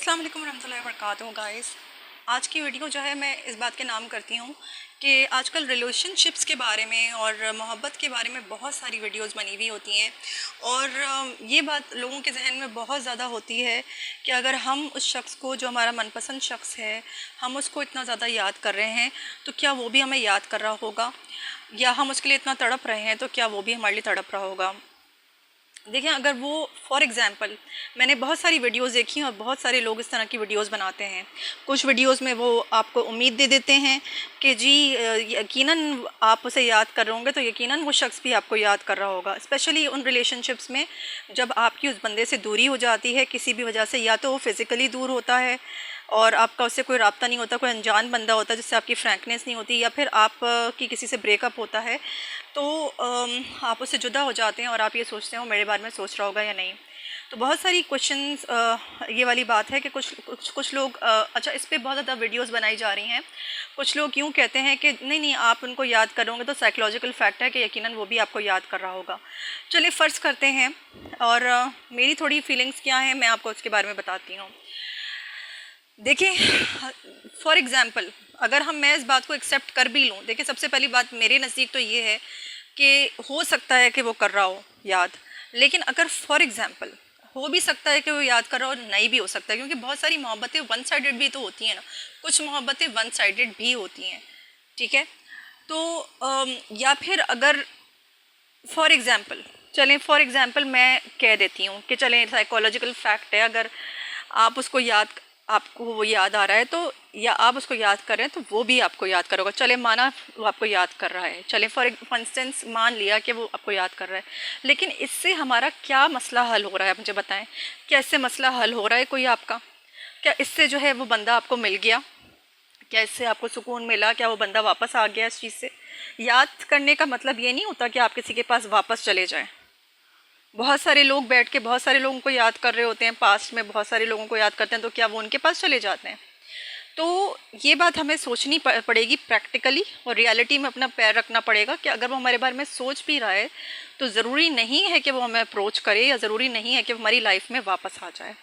अस्सलाम वालेकुम रहमतुल्लाहि व बरकातुहू गाइस। आज की वीडियो जो है मैं इस बात के नाम करती हूँ कि आजकल रिलेशनशिप्स के बारे में और मोहब्बत के बारे में बहुत सारी वीडियोस बनी हुई होती हैं और ये बात लोगों के जहन में बहुत ज़्यादा होती है कि अगर हम उस शख्स को, जो हमारा मनपसंद शख्स है, हम उसको इतना ज़्यादा याद कर रहे हैं तो क्या वो भी हमें याद कर रहा होगा, या हम उसके लिए इतना तड़प रहे हैं तो क्या वो भी हमारे लिए तड़प रहा होगा। देखिए, अगर वो फॉर एग्ज़ाम्पल, मैंने बहुत सारी वीडियोस देखी हैं और बहुत सारे लोग इस तरह की वीडियोस बनाते हैं। कुछ वीडियोस में वो आपको उम्मीद दे देते हैं कि जी यकीनन आप उसे याद कर रहे होंगे तो यकीनन वो शख्स भी आपको याद कर रहा होगा। स्पेशली उन रिलेशनशिप्स में जब आपकी उस बंदे से दूरी हो जाती है किसी भी वजह से, या तो वो फ़िज़िकली दूर होता है और आपका उससे कोई राब्ता नहीं होता, कोई अनजान बंदा होता है जिससे आपकी फ्रैंकनेस नहीं होती, या फिर आप की किसी से ब्रेकअप होता है तो आप उससे जुदा हो जाते हैं और आप ये सोचते हैं वो मेरे बारे में सोच रहा होगा या नहीं। तो बहुत सारी क्वेश्चंस, ये वाली बात है कि कुछ लोग, अच्छा, इस पे बहुत ज़्यादा वीडियोस बनाई जा रही हैं। कुछ लोग यूँ कहते हैं कि नहीं नहीं, आप उनको याद करोगे तो साइकोलॉजिकल फैक्ट है कि यकीनन वो भी आपको याद कर रहा होगा। चलिए फ़र्ज़ करते हैं, और मेरी थोड़ी फीलिंग्स क्या हैं मैं आपको उसके बारे में बताती हूँ। देखिए, फॉर एग्ज़ाम्पल, अगर मैं इस बात को एक्सेप्ट कर भी लूँ, देखिए सबसे पहली बात मेरे नज़दीक तो ये है कि हो सकता है कि वो कर रहा हो याद, लेकिन अगर फॉर एग्ज़ाम्पल हो भी सकता है कि वो याद कर रहा हो, नहीं भी हो सकता है, क्योंकि बहुत सारी मोहब्बतें वन साइडेड भी तो होती हैं ना, कुछ मोहब्बतें वन साइडेड भी होती हैं, ठीक है। तो या फिर अगर फॉर एग्ज़ाम्पल मैं कह देती हूँ कि चलें साइकोलॉजिकल फैक्ट है, अगर आप उसको याद, आपको वो याद आ रहा है तो, या आप उसको याद कर रहे हैं तो वो भी आपको याद करोगा। चले माना वो आपको याद कर रहा है, चले फॉर इंस्टेंस मान लिया कि वो आपको याद कर रहा है, लेकिन इससे हमारा क्या मसला हल हो रहा है, मुझे बताएं। क्या इससे मसला हल हो रहा है कोई आपका? क्या इससे जो है वो बंदा आपको मिल गया? क्या इससे आपको सुकून मिला? क्या वो बंदा वापस आ गया इस चीज़ से? याद करने का मतलब ये नहीं होता कि आप किसी के पास वापस चले जाएं। बहुत सारे लोग बैठ के बहुत सारे लोगों को याद कर रहे होते हैं, पास्ट में बहुत सारे लोगों को याद करते हैं, तो क्या वो उनके पास चले जाते हैं? तो ये बात हमें सोचनी पड़ेगी प्रैक्टिकली, और रियलिटी में अपना पैर रखना पड़ेगा कि अगर वो हमारे बारे में सोच भी रहा है तो ज़रूरी नहीं है कि वो हमें अप्रोच करे, या ज़रूरी नहीं है कि हमारी लाइफ में वापस आ जाए।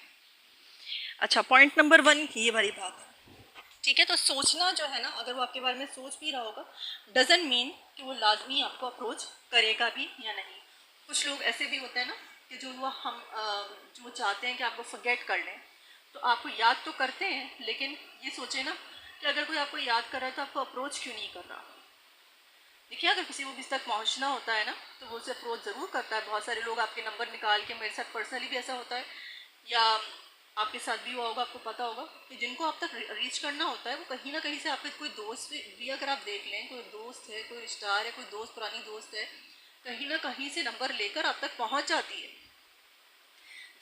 अच्छा, पॉइंट नंबर 1 ये वाली बात है, ठीक है। तो सोचना जो है ना, अगर वो आपके बारे में सोच भी रहा होगा, डजंट मीन कि वो लाजमी आपको अप्रोच करेगा भी या नहीं। कुछ लोग ऐसे भी होते हैं ना कि जो चाहते हैं कि आपको फॉरगेट कर लें, तो आपको याद तो करते हैं, लेकिन ये सोचे ना कि अगर कोई आपको याद कर रहा है तो आपको अप्रोच क्यों नहीं कर रहा। देखिए, अगर किसी को किसी तक पहुंचना होता है ना तो वो उसे अप्रोच ज़रूर करता है। बहुत सारे लोग आपके नंबर निकाल के, मेरे साथ पर्सनली भी ऐसा होता है, या आपके साथ भी हुआ होगा, आपको पता होगा कि जिनको आप तक रीच करना होता है वो कहीं ना कहीं से, आपके कोई दोस्त भी अगर आप देख लें, कोई दोस्त है, कोई रिश्तेदार है, कोई दोस्त, पुरानी दोस्त है, कहीं ना कहीं से नंबर लेकर आप तक पहुंच जाती है।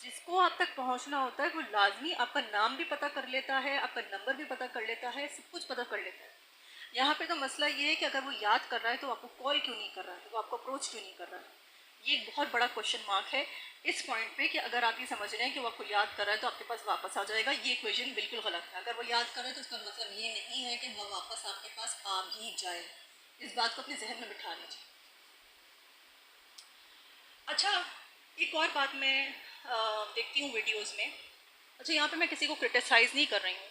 जिसको आप तक पहुंचना होता है वो लाजमी आपका नाम भी पता कर लेता है, आपका नंबर भी पता कर लेता है, सब कुछ पता कर लेता है। यहाँ पे तो मसला ये है कि अगर वो याद कर रहा है तो आपको कॉल क्यों नहीं कर रहा है, वो आपको अप्रोच क्यों नहीं कर रहा है। ये एक बहुत बड़ा क्वेश्चन मार्क है इस पॉइंट पे कि अगर आप ये समझ रहे हैं कि वो आपको याद कर रहा है तो आपके पास वापस आ जाएगा, ये इक्वेशन बिल्कुल गलत है। अगर वो याद कर रहा है तो उसका मतलब ये नहीं है कि वो वापस आपके पास आ भी जाए। इस बात को अपने जहन में बिठा लीजिए। अच्छा, एक और बात मैं देखती हूँ वीडियोस में। अच्छा, यहाँ पे मैं किसी को क्रिटिसाइज़ नहीं कर रही हूँ,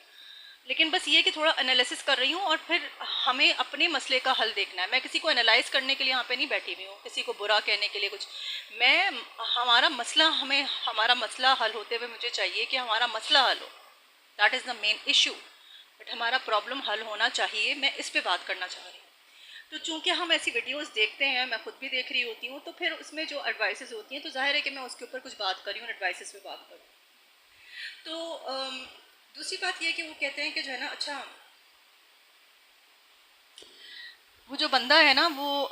लेकिन बस ये कि थोड़ा एनालिसिस कर रही हूँ, और फिर हमें अपने मसले का हल देखना है। मैं किसी को एनालाइज करने के लिए यहाँ पे नहीं बैठी हुई हूँ, किसी को बुरा कहने के लिए कुछ। मैं हमारा मसला हल होते हुए मुझे चाहिए कि हमारा मसला हल हो। That is the main issue, but हमारा प्रॉब्लम हल होना चाहिए। मैं इस पर बात करना चाह रही हूँ। तो चूंकि हम ऐसी वीडियोस देखते हैं, मैं खुद भी देख रही होती हूँ, तो फिर उसमें जो एडवाइसेस होती हैं तो जाहिर है कि मैं उसके ऊपर कुछ बात करी हूँ, एडवाइसेस पे बात करूँ। तो दूसरी बात यह कि वो कहते हैं कि जो है ना, अच्छा, वो जो बंदा है ना वो,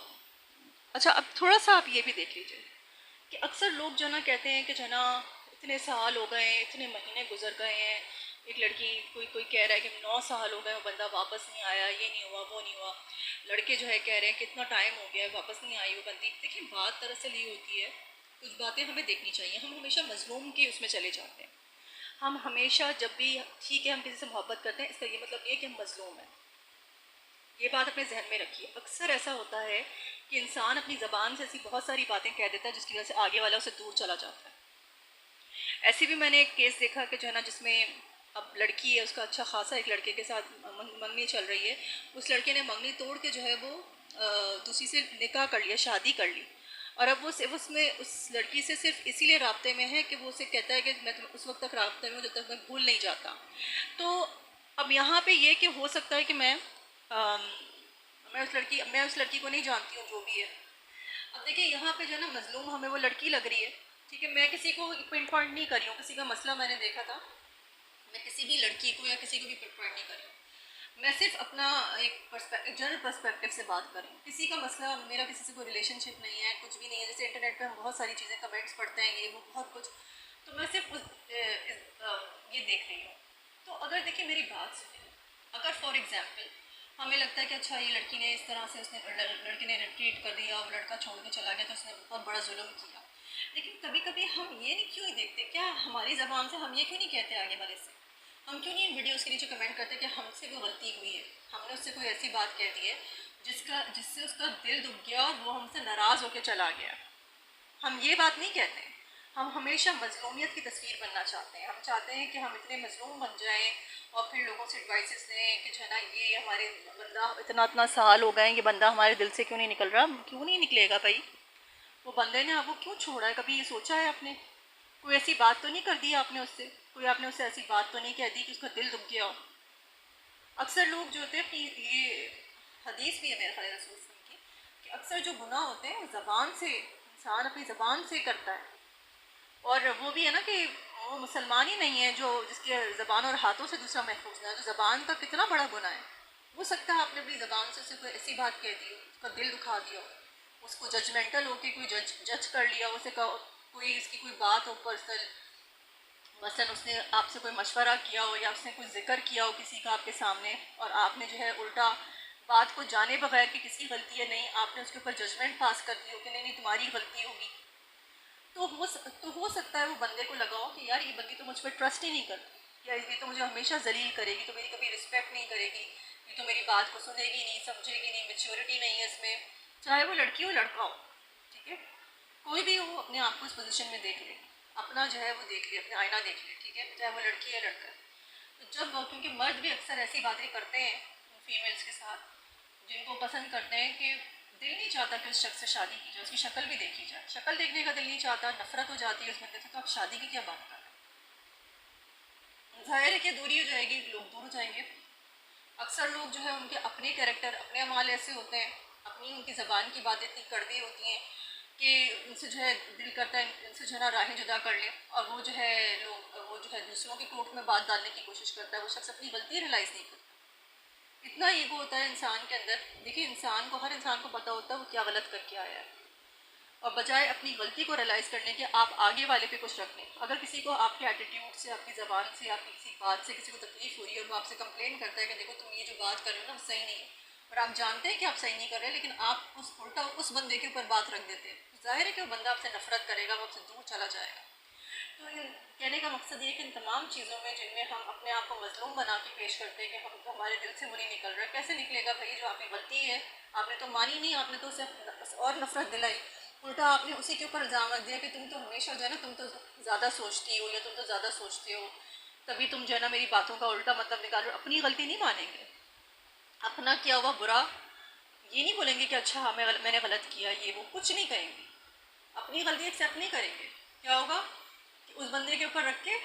अच्छा, अब थोड़ा सा आप ये भी देख लीजिए कि अक्सर लोग जो ना कहते हैं कि जो ना इतने साल हो गए, इतने महीने गुजर गए हैं, एक लड़की, कोई कह रहा है कि 9 साल हो गए, वो बंदा वापस नहीं आया, ये नहीं हुआ, वो नहीं हुआ। लड़के जो है कह रहे हैं कि इतना टाइम हो गया है, वापस नहीं आई वो बंदी। देखिए, बात दरअसल ये होती है, कुछ बातें हमें देखनी चाहिए। हम हमेशा मजलूम के उसमें चले जाते हैं। हम हमेशा जब भी, ठीक है, हम किसी से मोहब्बत करते हैं, इसका ये मतलब ये कि हम मजलूम हैं। ये बात अपने जहन में रखिए। अक्सर ऐसा होता है कि इंसान अपनी ज़बान से ऐसी बहुत सारी बातें कह देता है जिसकी वजह से आगे वाला उसे दूर चला जाता है। ऐसे भी मैंने एक केस देखा कि जो है ना, जिसमें अब लड़की है, उसका अच्छा खासा एक लड़के के साथ मंगनी चल रही है, उस लड़के ने मंगनी तोड़ के जो है वो दूसरी से निकाह कर लिया, शादी कर ली। और अब वो सिर्फ उसमें उस लड़की से सिर्फ इसीलिए राब्ते में है कि वो उसे कहता है कि मैं उस वक्त तक राब्ते में हूँ जब तक मैं भूल नहीं जाता। तो अब यहाँ पे ये कि हो सकता है कि मैं उस लड़की को नहीं जानती हूँ जो भी है। अब देखिए यहाँ पे जो है ना, मजलूम हमें वो लड़की लग रही है, ठीक है। मैं किसी को पिन पॉइंट नहीं कर रही हूँ, किसी का मसला मैंने देखा था, मैं किसी भी लड़की को या किसी को भी पिन पॉइंट नहीं कर रही हूँ। मैं सिर्फ अपना एक जनरल पर्सपेक्टिव से बात कर रही हूँ। किसी का मसला, मेरा किसी से कोई रिलेशनशिप नहीं है, कुछ भी नहीं है। जैसे इंटरनेट पे हम बहुत सारी चीज़ें कमेंट्स पढ़ते हैं, ये वो बहुत कुछ, तो मैं सिर्फ ये देख रही हूँ। तो अगर देखिए मेरी बात सुनिए, अगर फॉर एग्जांपल हमें लगता है कि अच्छा ये लड़की ने इस तरह से, उसने लड़के ने ट्रीट कर दिया और लड़का छोड़ के चला गया तो उसने बहुत बड़ा जुल्म किया, लेकिन कभी कभी हम ये नहीं क्यों देखते, क्या हमारी ज़बान से हम ये क्यों नहीं कहते आगे वाले से, हम क्यों नहीं वीडियोस के नीचे कमेंट करते कि हमसे कोई गलती हुई है, हमने उससे कोई ऐसी बात कह दी है जिससे उसका दिल दुख गया और वो हमसे नाराज़ होकर चला गया। हम ये बात नहीं कहते। हम हमेशा मजलूमियत की तस्वीर बनना चाहते हैं। हम चाहते हैं कि हम इतने मजलूम बन जाएं और फिर लोगों से एडवाइसेस लें कि जो है ना, ये हमारे बंदा इतना साल हो गए, ये बंदा हमारे दिल से क्यों नहीं निकल रहा। क्यों नहीं निकलेगा भाई, वो बंदे ने आपको क्यों छोड़ा है? कभी ये सोचा है आपने? कोई ऐसी बात तो नहीं कर दी आपने उससे, कोई आपने उससे ऐसी बात तो नहीं कह दी कि उसका दिल दुख गया हो? अक्सर लोग जो होते हैं कि ये हदीस भी है मेरे ख्याल रसूल की, कि अक्सर जो गुनाह होते हैं ज़बान से, इंसान अपनी ज़बान से करता है। और वो भी है ना कि वो मुसलमान ही नहीं है जो जिसके ज़बान और हाथों से दूसरा महफूज ना है। तो ज़बान का कितना बड़ा गुनाह है। हो सकता है आपने अपनी ज़बान से उसे कोई ऐसी बात कह दी हो, उसका दिल दुखा दिया हो, उसको जजमेंटल होके कोई जज कर लिया, उसे कोई इसकी कोई बात हो पर्सनल, मसलन उसने आपसे कोई मशवरा किया हो या उसने कोई जिक्र किया हो किसी का आपके सामने, और आपने जो है उल्टा बात को जाने बगैर कि किसकी गलती है नहीं, आपने उसके ऊपर जजमेंट पास कर दी हो कि नहीं नहीं तुम्हारी गलती होगी। तो हो सकता है वो बंदे को लगाओ कि यार ये बंदी तो मुझ पर ट्रस्ट ही नहीं करती, या ये तो मुझे हमेशा जलील करेगी, तो मेरी कभी रिस्पेक्ट नहीं करेगी, ये तो मेरी बात को सुनेगी नहीं, समझेगी नहीं, मेच्योरिटी नहीं है इसमें। चाहे वो लड़की हो लड़का हो, ठीक है, कोई भी हो, अपने आप को इस पोजीशन में देख ले, अपना जो है वो देख ले, अपना आईना देख ले, ठीक है, चाहे वो लड़की है लड़का है। तो जब, क्योंकि मर्द भी अक्सर ऐसी बातें करते हैं फीमेल्स के साथ, जिनको पसंद करते हैं कि दिल नहीं चाहता कि उस शख्स से शादी की जाए, उसकी शक्ल भी देखी जाए, शक्ल देखने का दिल नहीं चाहता, नफरत हो जाती है उस बंदे से, तो आप शादी की क्या बात कर रहे हैं? जाहिर है कि दूरी हो जाएगी, लोग दूर हो जाएंगे। अक्सर लोग जो है उनके अपने कैरेक्टर, अपने अमाल ऐसे होते हैं, अपनी उनकी ज़बान की बातें इतनी कड़वी होती हैं कि उनसे जो है दिल करता है इनसे जो है ना राहें जुदा कर ले, और वो जो है वो जो है दूसरों के कोर्ट में बात डालने की कोशिश करता है। वो शख्स अपनी गलती रियलाइज़ नहीं करता। इतना ईगो होता है इंसान के अंदर। देखिए इंसान को, हर इंसान को पता होता है वो क्या गलत करके आया है, और बजाय अपनी गलती को रियलाइज़ करने के आप आगे वाले पे कुछ रख लें। अगर किसी को आपके एटीट्यूड से, आपकी ज़बान से, आपकी किसी बात से किसी को तकलीफ़ हो रही है और वो आपसे कंप्लेन करता है कि देखो तुम ये जो बात कर रहे हो ना वो सही नहीं है, और आप जानते हैं कि आप सही नहीं कर रहे, लेकिन आप उस उल्टा उस बंदे के ऊपर बात रख देते हैं, तो जाहिर है कि वो बंदा आपसे नफरत करेगा, वो आपसे दूर चला जाएगा। तो कहने का मकसद ये कि इन तमाम चीज़ों में जिनमें हम अपने आप को मजलूम बना के पेश करते हैं कि हम तो हमारे दिल से वो नहीं निकल रहा, कैसे निकलेगा भाई? जो आपकी गलती है आपने तो मानी नहीं, आपने तो उसे और नफरत दिलाई, उल्टा आपने उसी के ऊपर इल्ज़ाम रख दिया कि तुम तो हमेशा जो है ना, तुम तो ज़्यादा सोचती हो, या तुम तो ज़्यादा सोचते हो, तभी तुम जो है ना मेरी बातों का उल्टा मतलब निकाल रहे हो। अपनी गलती नहीं मानेंगे, अपना किया हुआ बुरा ये नहीं बोलेंगे कि अच्छा हाँ मैंने गलत किया, ये वो कुछ नहीं कहेंगे, अपनी गलती एक्सेप्ट नहीं करेंगे। क्या होगा कि उस बंदे के ऊपर रख के,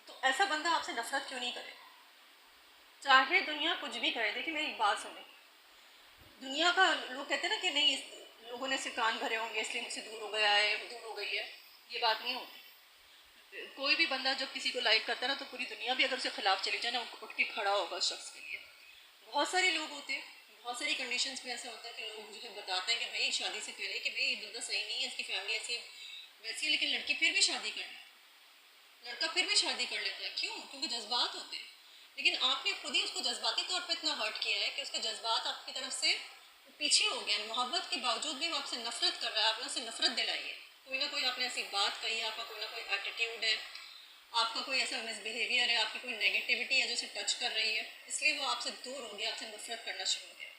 तो ऐसा बंदा आपसे नफरत क्यों नहीं करे, चाहे दुनिया कुछ भी करे। देखिए मेरी बात सुने, दुनिया का लोग कहते हैं ना कि नहीं लोगों ने इससे कान भरे होंगे इसलिए मुझसे दूर हो गया है, दूर हो गई है, ये बात नहीं होती। कोई भी बंदा जब किसी को लाइक करता है ना, तो पूरी दुनिया भी अगर उसके खिलाफ चली जाए ना, उठ के खड़ा होगा उस शख्स के लिए। बहुत सारे लोग होते हैं, बहुत सारी कंडीशंस में ऐसा होता है कि लोग जो है बताते हैं कि भाई शादी से पहले कि भाई ये बंदा सही नहीं है, इसकी फैमिली ऐसी वैसी है, लेकिन लड़की फिर भी शादी कर लड़का फिर भी शादी कर लेता है। क्यों? क्योंकि जज्बात होते हैं। लेकिन आपने खुद ही उसको जज्बाती तौर पे इतना हर्ट किया है कि उसके जज्बात आपकी तरफ से पीछे हो गए। मोहब्बत के बावजूद भी वो आपसे नफरत कर रहा है, आपने उससे नफरत दिलाई है। कोई ना कोई आपने ऐसी बात कही है, आपका कोई ना कोई एटीट्यूड है, आपका कोई ऐसा मिसबिहेवियर है, आपकी कोई नेगेटिविटी है जो उसे टच कर रही है, इसलिए वो आपसे दूर हो गया, आपसे नफरत करना शुरू हो गया।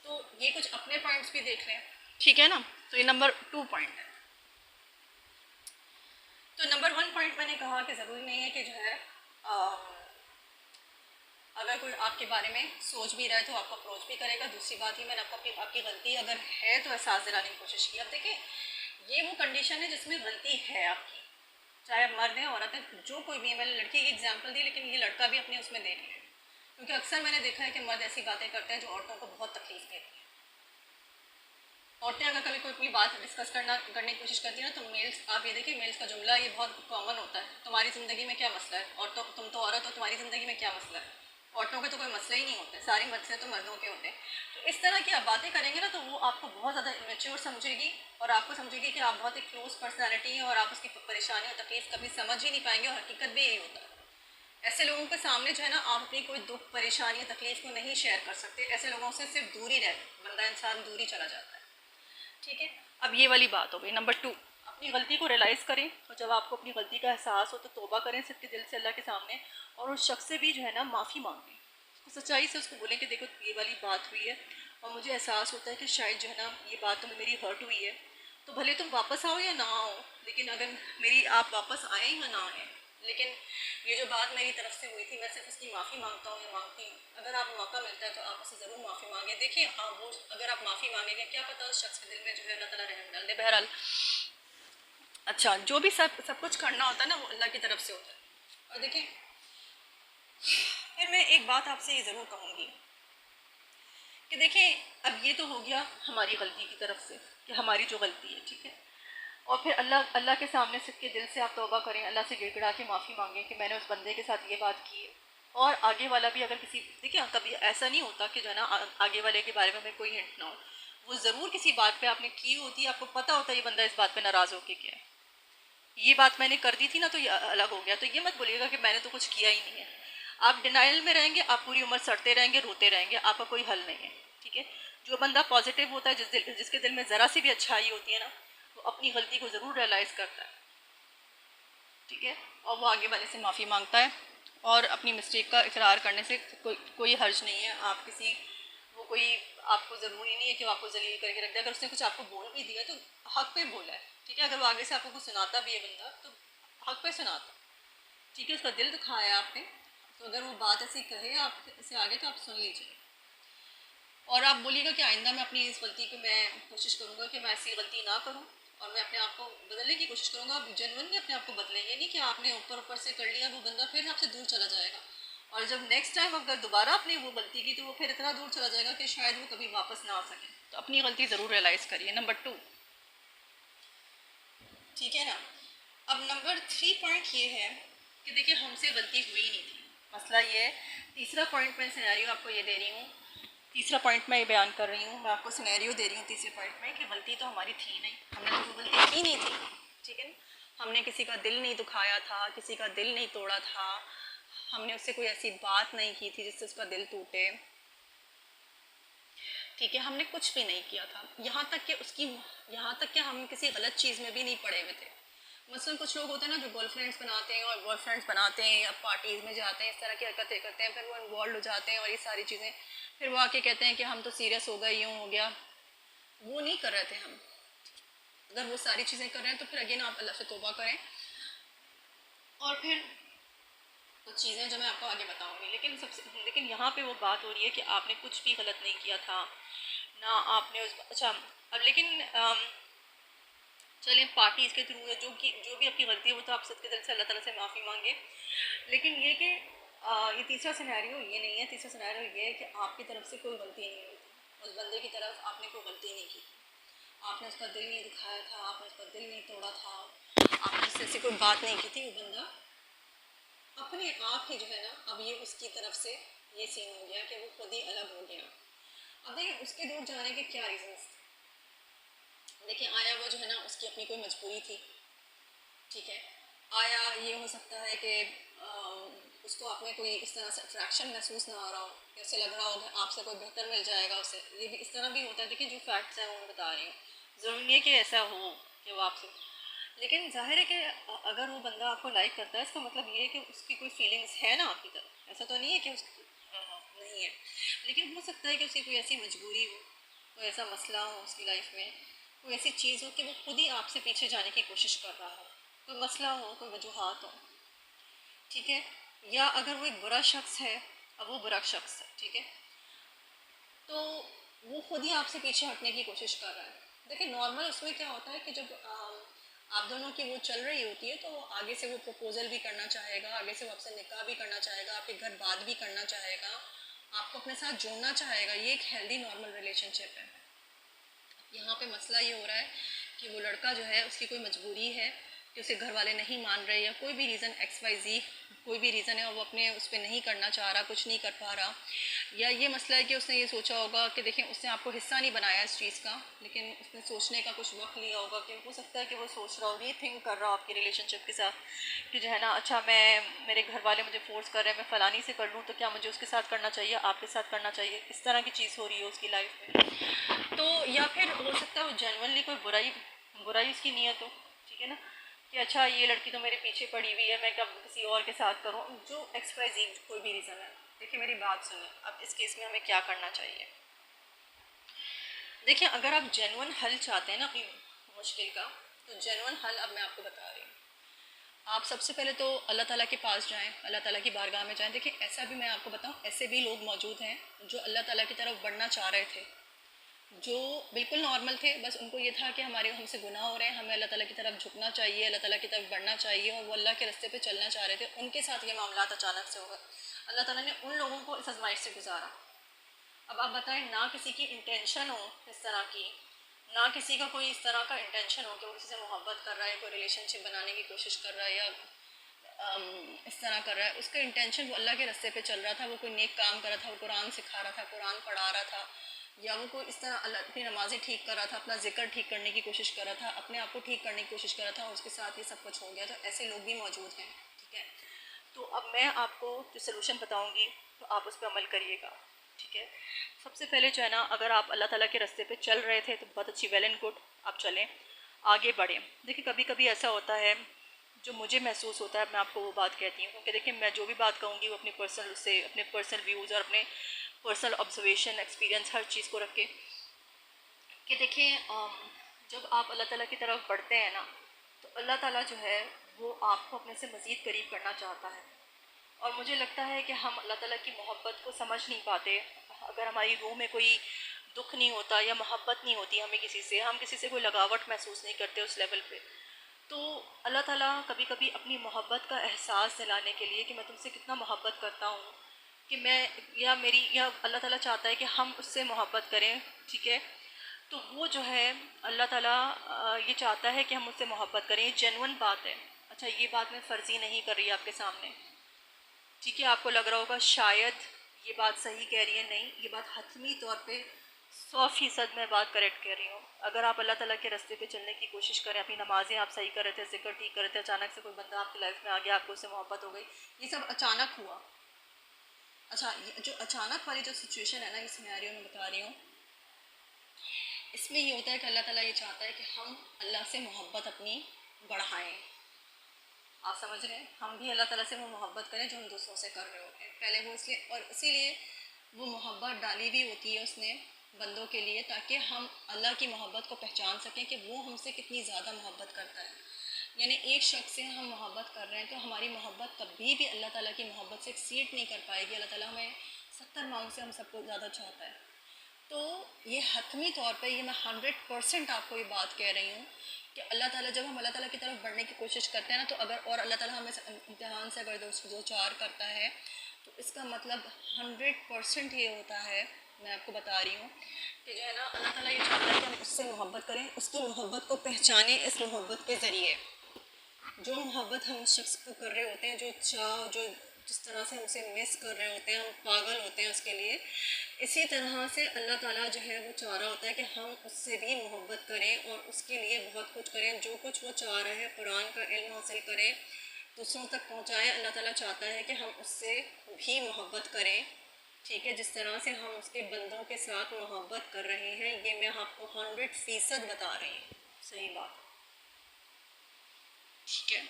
तो ये कुछ अपने पॉइंट्स भी देख लें, ठीक है ना। तो ये नंबर 2 पॉइंट है। तो नंबर 1 पॉइंट मैंने कहा कि ज़रूरी नहीं है कि जो है अगर कोई आपके बारे में सोच भी रहा है तो आपको अप्रोच भी करेगा। दूसरी बात ही मैंने आपकी गलती अगर है तो एहसास दिलाने की कोशिश की। अब देखिए, ये वो कंडीशन है जिसमें गलती है आपकी, चाहे आप मर्द हैं औरत हैं, जो कोई भी है। मैंने लड़की की एग्जाम्पल दी, लेकिन ये लड़का भी अपने उसमें देख ले, क्योंकि अक्सर मैंने देखा है कि मर्द ऐसी बातें करते हैं जो औरतों को बहुत तकलीफ देती है। औरतें अगर कभी कोई अपनी बात डिस्कस करने की कोशिश करती है ना, तो मेल्स, आप ये देखिए, मेल्स का जुमला ये बहुत कॉमन होता है, तुम्हारी ज़िंदगी में क्या मसला है, और तो तुम तो औरत हो, तुम्हारी ज़िंदगी में क्या मसला है। औरतों के तो कोई मसले ही नहीं होते, सारे मसले तो मर्दों के होते हैं। तो इस तरह की आप बातें करेंगे ना, तो वो आपको बहुत ज़्यादा इमेच्योर समझेगी, और आपको समझेगी कि आप बहुत ही क्लोज पर्सनैलिटी हैं, और आप उसकी परेशानी और तकलीफ कभी समझ ही नहीं पाएंगे, और हकीकत भी यही होता है। ऐसे लोगों के सामने जो है ना, आप अपनी कोई दुख, परेशानी या तकलीफ को नहीं शेयर कर सकते। ऐसे लोगों से सिर्फ दूरी रहे, बंदा इंसान दूरी चला जाता है। ठीक है, अब ये वाली बात हो गई। नंबर 2, अपनी गलती को रियलाइज़ करें, और जब आपको अपनी गलती का एहसास हो तो तौबा करें सच्चे दिल से अल्लाह के सामने, और उस शख्स से भी जो है ना माफ़ी मांगें। उसको सच्चाई से उसको बोलें कि देखो ये वाली बात हुई है, और मुझे एहसास होता है कि शायद जो है ना ये बात तुम्हें मेरी हर्ट हुई है, तो भले तुम वापस आओ या ना आओ, लेकिन अगर मेरी आप वापस आए या ना आए, लेकिन ये जो बात मेरी तरफ से हुई थी, मैं सिर्फ उसकी माफ़ी मांगता हूँ या मांगती हूँ। अगर आप मौका मिलता है तो आप उससे ज़रूर माफ़ी मांगे। देखिए, वो अगर आप माफ़ी मांगेंगे, क्या पता उस शख्स के दिल में जो है अल्लाह ताला रहम डाल दे। बहरहाल, अच्छा, जो भी सब कुछ करना होता है ना, वो अल्लाह की तरफ से होता है। और देखिए, फिर मैं एक बात आपसे ये ज़रूर कहूँगी कि देखिए, अब ये तो हो गया हमारी गलती की तरफ से, कि हमारी जो गलती है, ठीक है। और फिर अल्लाह अल्लाह के सामने सच्चे दिल से आप तौबा करें, अल्लाह से गिड़गिड़ा के माफ़ी मांगें कि मैंने उस बंदे के साथ ये बात की है। और आगे वाला भी अगर किसी, देखिए कभी ऐसा नहीं होता कि जो है ना आगे वाले के बारे में हमें कोई हिंट ना हो, वो ज़रूर किसी बात पे आपने की होती है, आपको पता होता है ये बंदा इस बात पे नाराज़ होके क्या है, ये बात मैंने कर दी थी ना तो ये अलग हो गया, तो ये मत बोलिएगा कि मैंने तो कुछ किया ही नहीं है। आप डिनाइल में रहेंगे, आप पूरी उम्र सड़ते रहेंगे, रोते रहेंगे, आपका कोई हल नहीं है। ठीक है, जो बंदा पॉजिटिव होता है, जिसके दिल में ज़रा सी भी अच्छाई होती है ना, वो अपनी गलती को ज़रूर रियलाइज़ करता है। ठीक है, और वो आगे वाले से माफ़ी मांगता है, और अपनी मिस्टेक का इकरार करने से कोई हर्ज नहीं है। आप किसी, वो कोई, आपको ज़रूरी नहीं है कि वो आपको जलील करके रख दे। अगर उसने कुछ आपको बोल भी दिया तो हक पे बोला है, ठीक है। अगर वो आगे से आपको कुछ सुनाता भी है बंदा, तो हक पे सुनाता, ठीक है, उसका दिल दुखाया आपने, तो अगर वो बात ऐसी कहे आपसे आगे, तो आप सुन लीजिए, और आप बोलिएगा कि आइंदा मैं अपनी इस गलती को, मैं कोशिश करूँगा कि मैं ऐसी गलती ना करूँ, और मैं अपने आप को बदलने की कोशिश करूँगा। आप जेन्युइनली अपने आप को बदलें, ये नहीं कि आपने ऊपर ऊपर से कर लिया, वो बंदा फिर आपसे दूर चला जाएगा, और जब नेक्स्ट टाइम अगर दोबारा आपने वो गलती की, तो वो फिर इतना दूर चला जाएगा कि शायद वो कभी वापस ना आ सके। तो अपनी गलती ज़रूर रियलाइज़ करिए। नंबर 2, ठीक है ना। अब नंबर 3 पॉइंट ये है कि देखिए, हमसे गलती हुई नहीं थी, मसला ये है। तीसरा पॉइंट मैं सिनेरियो आपको ये दे रही हूँ, तीसरा पॉइंट मैं ये बयान कर रही हूँ, मैं आपको सिनेरियो दे रही हूँ तीसरे पॉइंट में, कि गलती तो हमारी थी नहीं, हमने तो कोई गलती की नहीं थी, ठीक है ना। हमने किसी का दिल नहीं दुखाया था, किसी का दिल नहीं तोड़ा था, हमने उससे कोई ऐसी बात नहीं की थी जिससे उसका दिल टूटे, ठीक है, हमने कुछ भी नहीं किया था। यहाँ तक कि हम किसी गलत चीज़ में भी नहीं पड़े हुए थे। मसलन कुछ लोग होते हैं ना जो गर्लफ्रेंड्स बनाते हैं और बॉयफ्रेंड्स बनाते हैं, या पार्टीज़ में जाते हैं, इस तरह की हरकतें करते हैं, फिर वो इन्वॉल्व हो जाते हैं और ये सारी चीज़ें, फिर वो आके कहते हैं कि हम तो सीरियस हो गए, यूँ हो गया। वो नहीं कर रहे थे हम। अगर वो सारी चीज़ें कर रहे हैं तो फिर अगेन आप अल्लाह से तौबा करें, और फिर कुछ चीज़ें जो मैं आपको आगे बताऊंगी। लेकिन यहाँ पे वो बात हो रही है कि आपने कुछ भी गलत नहीं किया था ना, आपने अच्छा, अब लेकिन चलें, पार्टीज़ के थ्रू है, जो भी आपकी गलती है, वो तो आप सच्चे दिल से अल्लाह ताला से माफ़ी मांगे। लेकिन ये कि ये तीसरा सिनेरियो ये नहीं है। तीसरा सिनेरियो ये है कि आपकी तरफ से कोई गलती नहीं हुई थी, उस बंदे की तरफ आपने कोई गलती नहीं की, आपने उसका दिल नहीं दुखाया था, आपने उसका दिल नहीं तोड़ा था, आपने उससे ऐसी कोई बात नहीं की थी। वो बंदा अपने आप ही जो है ना, अब ये उसकी तरफ से ये सीन हो गया कि वो खुद ही अलग हो गया। अब देखिए, उसके दूर जाने के क्या रीज़न्स थे। देखिए, आया वो जो है ना, उसकी अपनी कोई मजबूरी थी, ठीक है। आया ये हो सकता है कि उसको आपने कोई इस तरह से अट्रैक्शन महसूस ना हो रहा हो, या उसे लग रहा हो कि आपसे कोई बेहतर मिल जाएगा उसे, ये भी इस तरह भी होता है। देखिए, जो फैक्ट्स हैं वो मैं बता रही हूँ, ज़रूरी नहीं है कि ऐसा हो कि वो आपसे, लेकिन जाहिर है कि अगर वो बंदा आपको लाइक करता है, इसका मतलब ये है कि उसकी कोई फीलिंग्स है ना आपकी तरफ। ऐसा तो नहीं है कि नहीं है, लेकिन हो सकता है कि उसकी कोई ऐसी मजबूरी हो, कोई ऐसा मसला हो उसकी लाइफ में, कोई ऐसी चीज़ हो कि वो खुद ही आपसे पीछे जाने की कोशिश कर रहा हो, कोई मसला हो, कोई वजूहात हो, ठीक है। या अगर वो एक बुरा शख्स है, अब वो बुरा शख्स है, ठीक है, तो वो खुद ही आपसे पीछे हटने की कोशिश कर रहा है। देखिए नॉर्मल उसमें क्या होता है कि जब आप दोनों की वो चल रही होती है, तो आगे से वो प्रपोजल भी करना चाहेगा, आगे से वो आपसे निकाह भी करना चाहेगा, आपके घर बात भी करना चाहेगा, आपको अपने साथ जोड़ना चाहेगा। ये एक हेल्दी नॉर्मल रिलेशनशिप है। यहाँ पे मसला ये हो रहा है कि वो लड़का जो है उसकी कोई मजबूरी है कि उसे घर वाले नहीं मान रहे, या कोई भी रीज़न XYZ कोई भी रीज़न है और वो अपने उस पर नहीं करना चाह रहा, कुछ नहीं कर पा रहा। या ये मसला है कि उसने ये सोचा होगा कि देखें उसने आपको हिस्सा नहीं बनाया इस चीज़ का, लेकिन उसने सोचने का कुछ वक्त लिया होगा कि हो सकता है कि वो सोच रहा हो, रीथिंक कर रहा हो आपकी रिलेशनशिप के साथ कि जो है ना, अच्छा मैं मेरे घर वाले मुझे फोर्स कर रहे हैं मैं फ़लानी से कर लूँ, तो क्या मुझे उसके साथ करना चाहिए, आपके साथ करना चाहिए, इस तरह की चीज़ हो रही है उसकी लाइफ में। तो या फिर हो सकता है वो जेनवनली कोई बुराई बुराई उसकी नीयत हो, ठीक है ना, कि अच्छा ये लड़की तो मेरे पीछे पड़ी हुई है, मैं कब किसी और के साथ करूँ, जो XYZ कोई भी रीज़न है। देखिए मेरी बात सुनिए, अब इस केस में हमें क्या करना चाहिए। देखिए अगर आप जेन्युइन हल चाहते हैं ना अपनी मुश्किल का, तो जेन्युइन हल अब मैं आपको बता रही हूँ। आप सबसे पहले तो अल्लाह ताला के पास जाएं, अल्लाह ताला की बारगाह में जाएं। देखिए ऐसा भी मैं आपको बताऊं, ऐसे भी लोग मौजूद हैं जो अल्लाह ताला की तरफ बढ़ना चाह रहे थे, जो बिल्कुल नॉर्मल थे, बस उनको ये था कि हमारे हमसे गुनाह हो रहे हैं, हमें अल्लाह ताला की तरफ झुकना चाहिए, अल्लाह ताला की तरफ बढ़ना चाहिए, और वो अल्लाह के रास्ते पे चलना चाह रहे थे। उनके साथ ये मामला अचानक से होगा, अल्लाह ताला ने उन लोगों को इस आजमाइश से गुजारा। अब आप बताएं, ना किसी की इंटेंशन हो इस तरह की, ना किसी का कोई इस तरह का इंटेंशन हो कि वो किसी से मोहब्बत कर रहा है, कोई रिलेशनशिप बनाने की कोशिश कर रहा है, या इस तरह कर रहा है, उसका इंटेंशन वो अल्लाह के रास्ते पे चल रहा था, वो कोई नेक काम कर रहा था, वो कुरान सिखा रहा था, कुरान पढ़ा रहा था, या वो कोई इस तरह अल्लाह अपनी नमाज़ें ठीक कर रहा था, अपना जिक्र ठीक करने की कोशिश कर रहा था, अपने आप को ठीक करने की कोशिश कर रहा था, और उसके साथ ये सब कुछ हो गया। तो ऐसे लोग भी मौजूद हैं, ठीक है। तो अब मैं आपको जो सलूशन बताऊँगी तो आप उस पर अमल करिएगा, ठीक है। सबसे पहले जो है ना, अगर आप अल्लाह ताला के रास्ते पे चल रहे थे तो बहुत अच्छी, वेल एंड गुड, आप चलें, आगे बढ़ें। देखिए कभी कभी ऐसा होता है, जो मुझे महसूस होता है मैं आपको वो बात कहती हूँ, क्योंकि देखिए मैं जो भी बात कहूँगी वो अपने पर्सनल से, अपने पर्सनल व्यूज़ और अपने पर्सनल ऑब्जर्वेशन एक्सपीरियंस हर चीज़ को रख के, कि देखिए जब आप अल्लाह ताला की तरफ बढ़ते हैं ना, तो अल्लाह ताला जो है वो आपको अपने से मज़ीद करीब करना चाहता है। और मुझे लगता है कि हम अल्लाह ताला की मोहब्बत को समझ नहीं पाते, अगर हमारी रूह में कोई दुख नहीं होता या मोहब्बत नहीं होती हमें किसी से, हम किसी से कोई लगावट महसूस नहीं करते उस लेवल पे, तो अल्लाह ताला कभी कभी अपनी मोहब्बत का एहसास दिलाने के लिए कि मैं तुमसे कितना मोहब्बत करता हूँ, कि मैं, या मेरी, या अल्लाह ताला चाहता है कि हम उससे मोहब्बत करें, ठीक है। तो वो जो है अल्लाह ताला ये चाहता है कि हम उससे मोहब्बत करें, ये जेन्युइन बात है। अच्छा ये बात मैं फ़र्ज़ी नहीं कर रही आपके सामने, ठीक है। आपको लग रहा होगा शायद ये बात सही कह रही है, नहीं, ये बात हतमी तौर पे 100% मैं बात करेक्ट कह रही हूँ। अगर आप अल्लाह ताला के रास्ते पे चलने की कोशिश करें, अपनी नमाज़ें आप सही कर रहे थे, जिक्र ठीक कर रहे थे, अचानक से कोई बंदा आपकी लाइफ में आ गया, आपको उससे मोहब्बत हो गई, ये सब अचानक हुआ। अच्छा ये जो अचानक वाली जो सिचुएशन है ना, इस सिनेरियो में बता रही हूँ, इसमें ये होता है कि अल्लाह ताला ये चाहता है कि हम अल्लाह से मोहब्बत अपनी बढ़ाएं। आप समझ रहे हैं, हम भी अल्लाह ताला से वो मोहब्बत करें जो हम दूसरों से कर रहे होते हैं। पहले वो इसलिए, और इसीलिए वो मोहब्बत डाली भी होती है उसने बंदों के लिए, ताकि हम अल्लाह की मोहब्बत को पहचान सकें कि वो हमसे कितनी ज़्यादा मोहब्बत करता है। यानी एक शख्स से हम मोहब्बत कर रहे हैं तो हमारी मोहब्बत कभी भी अल्लाह ताला की मोहब्बत से एक्सीड नहीं कर पाएगी। अल्लाह ताला हमें 70 मांग से हम सबको ज़्यादा चाहता है। तो ये हतमी तौर पे, ये मैं 100% आपको ये बात कह रही हूँ कि अल्लाह ताला, जब हम अल्लाह ताला की तरफ बढ़ने की कोशिश करते हैं ना, तो अगर और अल्लाह ताला हमें इम्तिहान से अगर दो चार करता है, तो इसका मतलब 100% ये होता है, मैं आपको बता रही हूँ कि जो है ना, अल्लाह ताला ये चाहता है कि हम उससे मोहब्बत करें, उसकी मोहब्बत को पहचानें इस मोहब्बत के ज़रिए। जो मोहब्बत हम उस शख्स को कर रहे होते हैं, जो चाह, जो जिस तरह से हम उसे मिस कर रहे होते हैं, हम पागल होते हैं उसके लिए, इसी तरह से अल्लाह ताला जो है वो चाह रहा होता है कि हम उससे भी मोहब्बत करें और उसके लिए बहुत कुछ करें। जो कुछ वो चाह रहा है, कुरान का इल्म हासिल करें, दूसरों तक पहुँचाएँ। अल्लाह ताला चाहता है कि हम उससे भी मोहब्बत करें, ठीक है, जिस तरह से हम उसके बंदों के साथ मोहब्बत कर रहे हैं। ये मैं आपको 100% बता रही हूँ, सही बात, ठीक है।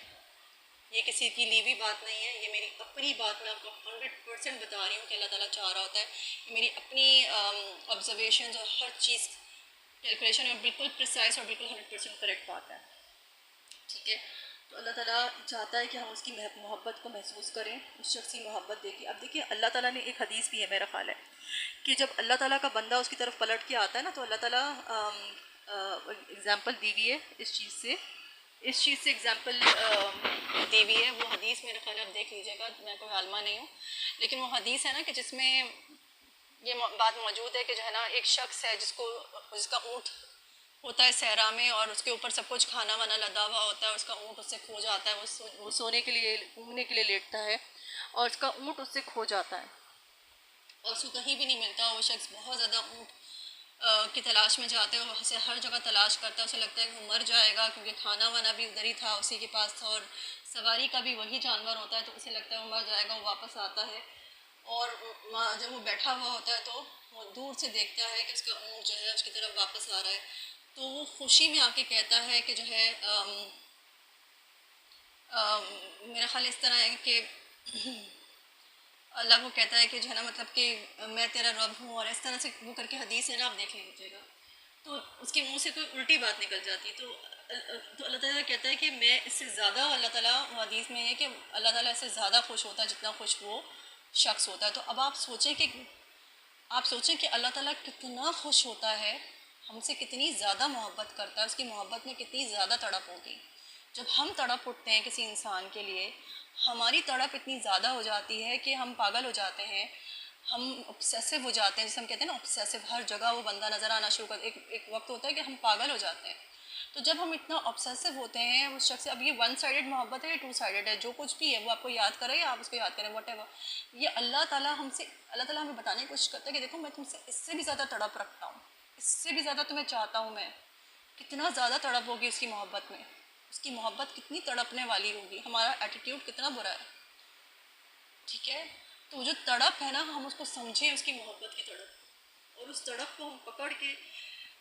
ये किसी की ली हुई बात नहीं है, ये मेरी अपनी बात, मैं आपको 100% बता रही हूँ कि अल्लाह ताला चाह रहा होता है कि मेरी अपनी ऑब्जर्वेशन और हर चीज़ कैलकुलेशन और बिल्कुल प्रिसाइज और बिल्कुल 100% करेक्ट बात है, ठीक है। तो अल्लाह ताला चाहता है कि हम उसकी मोहब्बत को महसूस करें, उस शख्स की मोहब्बत देखिए। अब देखिए अल्लाह ताला ने एक हदीस भी है, मेरा ख्याल है कि जब अल्लाह ताला का बंदा उसकी तरफ पलट के आता है ना, तो अल्लाह ताला एग्ज़ाम्पल दी हुई है इस चीज़ से एग्ज़ाम्पल दी हुई है। वो हदीस मेरे ख्याल आप देख लीजिएगा, मैं कोई आलमा नहीं हूँ, लेकिन वो हदीस है ना कि जिसमें ये बात मौजूद है कि जो है ना एक शख्स है जिसका ऊँट होता है सहरा में, और उसके ऊपर सब कुछ खाना वाना लदा हुआ होता है, उसका ऊँट उससे खो जाता है, वो सोने के लिए घूमने के लिए लेटता है और उसका ऊँट उससे खो जाता है और उसको कहीं भी नहीं मिलता। वो शख्स बहुत ज़्यादा ऊँट की तलाश में जाते हैं और वहाँ से हर जगह तलाश करता है। उसे लगता है कि वो मर जाएगा क्योंकि खाना वाना भी उधर ही था, उसी के पास था, और सवारी का भी वही जानवर होता है, तो उसे लगता है वो मर जाएगा। वो वापस आता है और जब वो बैठा हुआ होता है तो वो दूर से देखता है कि उसका ऊँट जो है उसकी तरफ वापस आ रहा है, तो वो खुशी में आके कहता है कि जो है मेरा ख्याल इस तरह है कि अल्लाह को कहता है कि जो है ना मतलब कि मैं तेरा रब हूँ, और इस तरह से वो करके हदीस है ना, आप देख लीजिएगा। तो उसके मुंह से कोई उल्टी बात निकल जाती, तो अल्लाह ताला कहता है कि मैं इससे ज़्यादा, अल्लाह ताला हदीस में है कि अल्लाह ताला इससे ज़्यादा खुश होता है जितना खुश वो शख्स होता है। तो अब आप सोचें कि अल्लाह ताला कितना खुश होता है, हमसे कितनी ज़्यादा मोहब्बत करता है, उसकी मोहब्बत में कितनी ज़्यादा तड़प होगी। जब हम तड़प उठते हैं किसी इंसान के लिए, हमारी तड़प इतनी ज़्यादा हो जाती है कि हम पागल हो जाते हैं, हम ऑब्सेसिव हो जाते हैं, जिसे हम कहते हैं ना ऑब्सेसिव, हर जगह वो बंदा नज़र आना शुरू कर, एक वक्त होता है कि हम पागल हो जाते हैं। तो जब हम इतना ऑब्सेसिव होते हैं उस शख्स से, अब ये वन साइडेड मोहब्बत है या टू साइडेड है, जो कुछ भी है वो आपको याद करे या आप उसको याद करें, वट एवर, ये अल्लाह ताला हमें बताने की कोशिश करता है कि देखो मैं तुमसे इससे भी ज़्यादा तड़प रखता हूँ, इससे भी ज़्यादा तुम्हें चाहता हूँ मैं। कितना ज़्यादा तड़प होगी उसकी मोहब्बत में, उसकी मोहब्बत कितनी तड़पने वाली होगी, हमारा एटीट्यूड कितना बुरा है, ठीक है। तो जो तड़प है ना, हम उसको समझें, उसकी मोहब्बत की तड़प, और उस तड़प को हम पकड़ के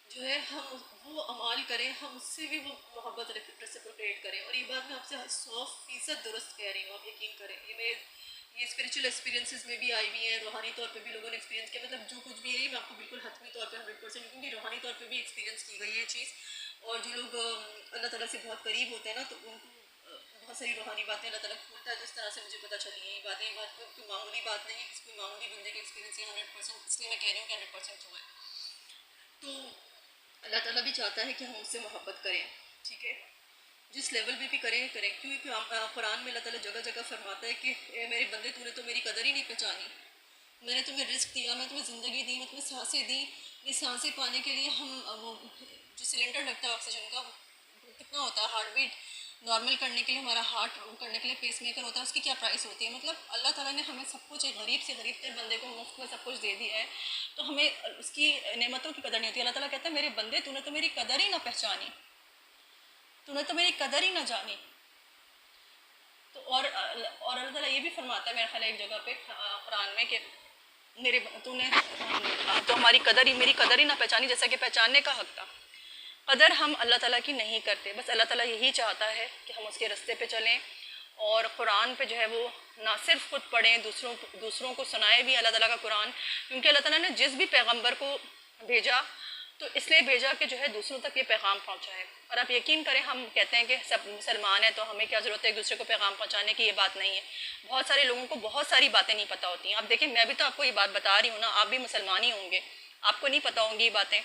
जो है हम वो अमाल करें, हम उससे भी वो मोहब्बत रेसिप्रोकेट करें। और ये बात मैं आपसे 100% दुरुस्त कह रही हूँ, आप यकीन करें, ये स्पिरिचुअल एक्सपीरियंसेस में भी आई हुई है, रूहानी तौर पे भी लोगों ने एक्सपीरियंस किया, मतलब जो कुछ भी है मैं आपको बिल्कुल हतमी तौर पे 100%, क्योंकि रूहानी तौर पे भी एक्सपीरियंस की गई है ये चीज़। और जो लोग अल्लाह ताला से बहुत करीब होते हैं ना, तो उनको बहुत सारी रूहानी बातें अल्लाह ताला खोलता है, जिस तरह से मुझे पता चली है ये बातें। ये बात कोई मामूली बात नहीं है, किसी मामूली बंदे के एक्सपीरियंस ये 100%, इसलिए मैं कह रही हूँ कि 100% हुआ है। तो अल्लाह ताला भी चाहता है कि हम उससे मोहब्बत करें, ठीक है, जिस लेवल पे भी करें करें, क्योंकि कुरान में अल्लाह ताला जगह जगह फरमाता है कि ए मेरे बंदे, तूने तो मेरी कदर ही नहीं पहचानी, मैंने तुम्हें रिस्क दिया, मैं तुम्हें ज़िंदगी दी, मैं तुम्हें सांसें दी। ये सांसें पाने के लिए हम वो जो सिलेंडर लगता है ऑक्सीजन का, कितना होता है, हार्ट बीट नॉर्मल करने के लिए, हमारा हार्ट करने के लिए पेस मेकर होता है, उसकी क्या प्राइस होती है। मतलब अल्लाह ताला ने हमें सब कुछ, एक गरीब से गरीब तेरे बंदे को मुफ्त में सब कुछ दे दिया है, तो हमें उसकी नेमतों की कदर नहीं होती। अल्लाह ताला कहता है मेरे बंदे, तूने तो मेरी कदर ही ना पहचानी, तूने तो मेरी कदर ही ना जानी। तो और अल्लाह ताला ये भी फरमाता है मेरे ख्याल एक जगह पे कुरान में कि मेरे तूने तो हमारी कदर ही, मेरी कदर ही ना पहचानी जैसा कि पहचानने का हक था। कदर हम अल्लाह ताला की नहीं करते, बस अल्लाह ताला यही चाहता है कि हम उसके रास्ते पे चलें, और कुरान पे जो है वो ना सिर्फ खुद पढ़ें, दूसरों को सुनाए भी अल्लाह ताला का कुरान, क्योंकि अल्लाह ताला ने जिस भी पैगंबर को भेजा तो इसलिए भेजा कि जो है दूसरों तक ये पैगाम पहुंचाए। और आप यकीन करें, हम कहते हैं कि सब मुसलमान हैं तो हमें क्या ज़रूरत है एक दूसरे को पैगाम पहुंचाने की, ये बात नहीं है। बहुत सारे लोगों को बहुत सारी बातें नहीं पता होती हैं। आप देखें, मैं भी तो आपको ये बात बता रही हूँ ना, आप भी मुसलमान ही होंगे, आपको नहीं पता होंगी ये बातें।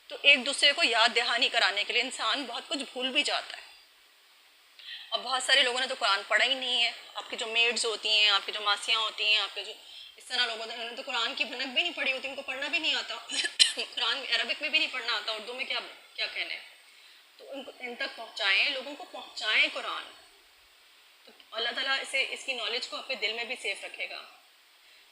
तो एक दूसरे को याद दहानी कराने के लिए इंसान बहुत कुछ भूल भी जाता है। और बहुत सारे लोगों ने तो कुरान पढ़ा ही नहीं है। आपकी जो मेड्स होती हैं, आपकी जो मासियाँ होती हैं, आपके जो इस तरह लोगों ने तो कुरान की भनक भी नहीं पढ़ी होती, उनको पढ़ना भी नहीं आता कुरान अरबिक में भी नहीं पढ़ना आता, उर्दू में क्या क्या कहने। तो उनको इन तक पहुँचाएँ, लोगों को पहुँचाएँ कुरान, तो अल्लाह ताला इसे, इसकी नॉलेज को अपने दिल में भी सेफ रखेगा।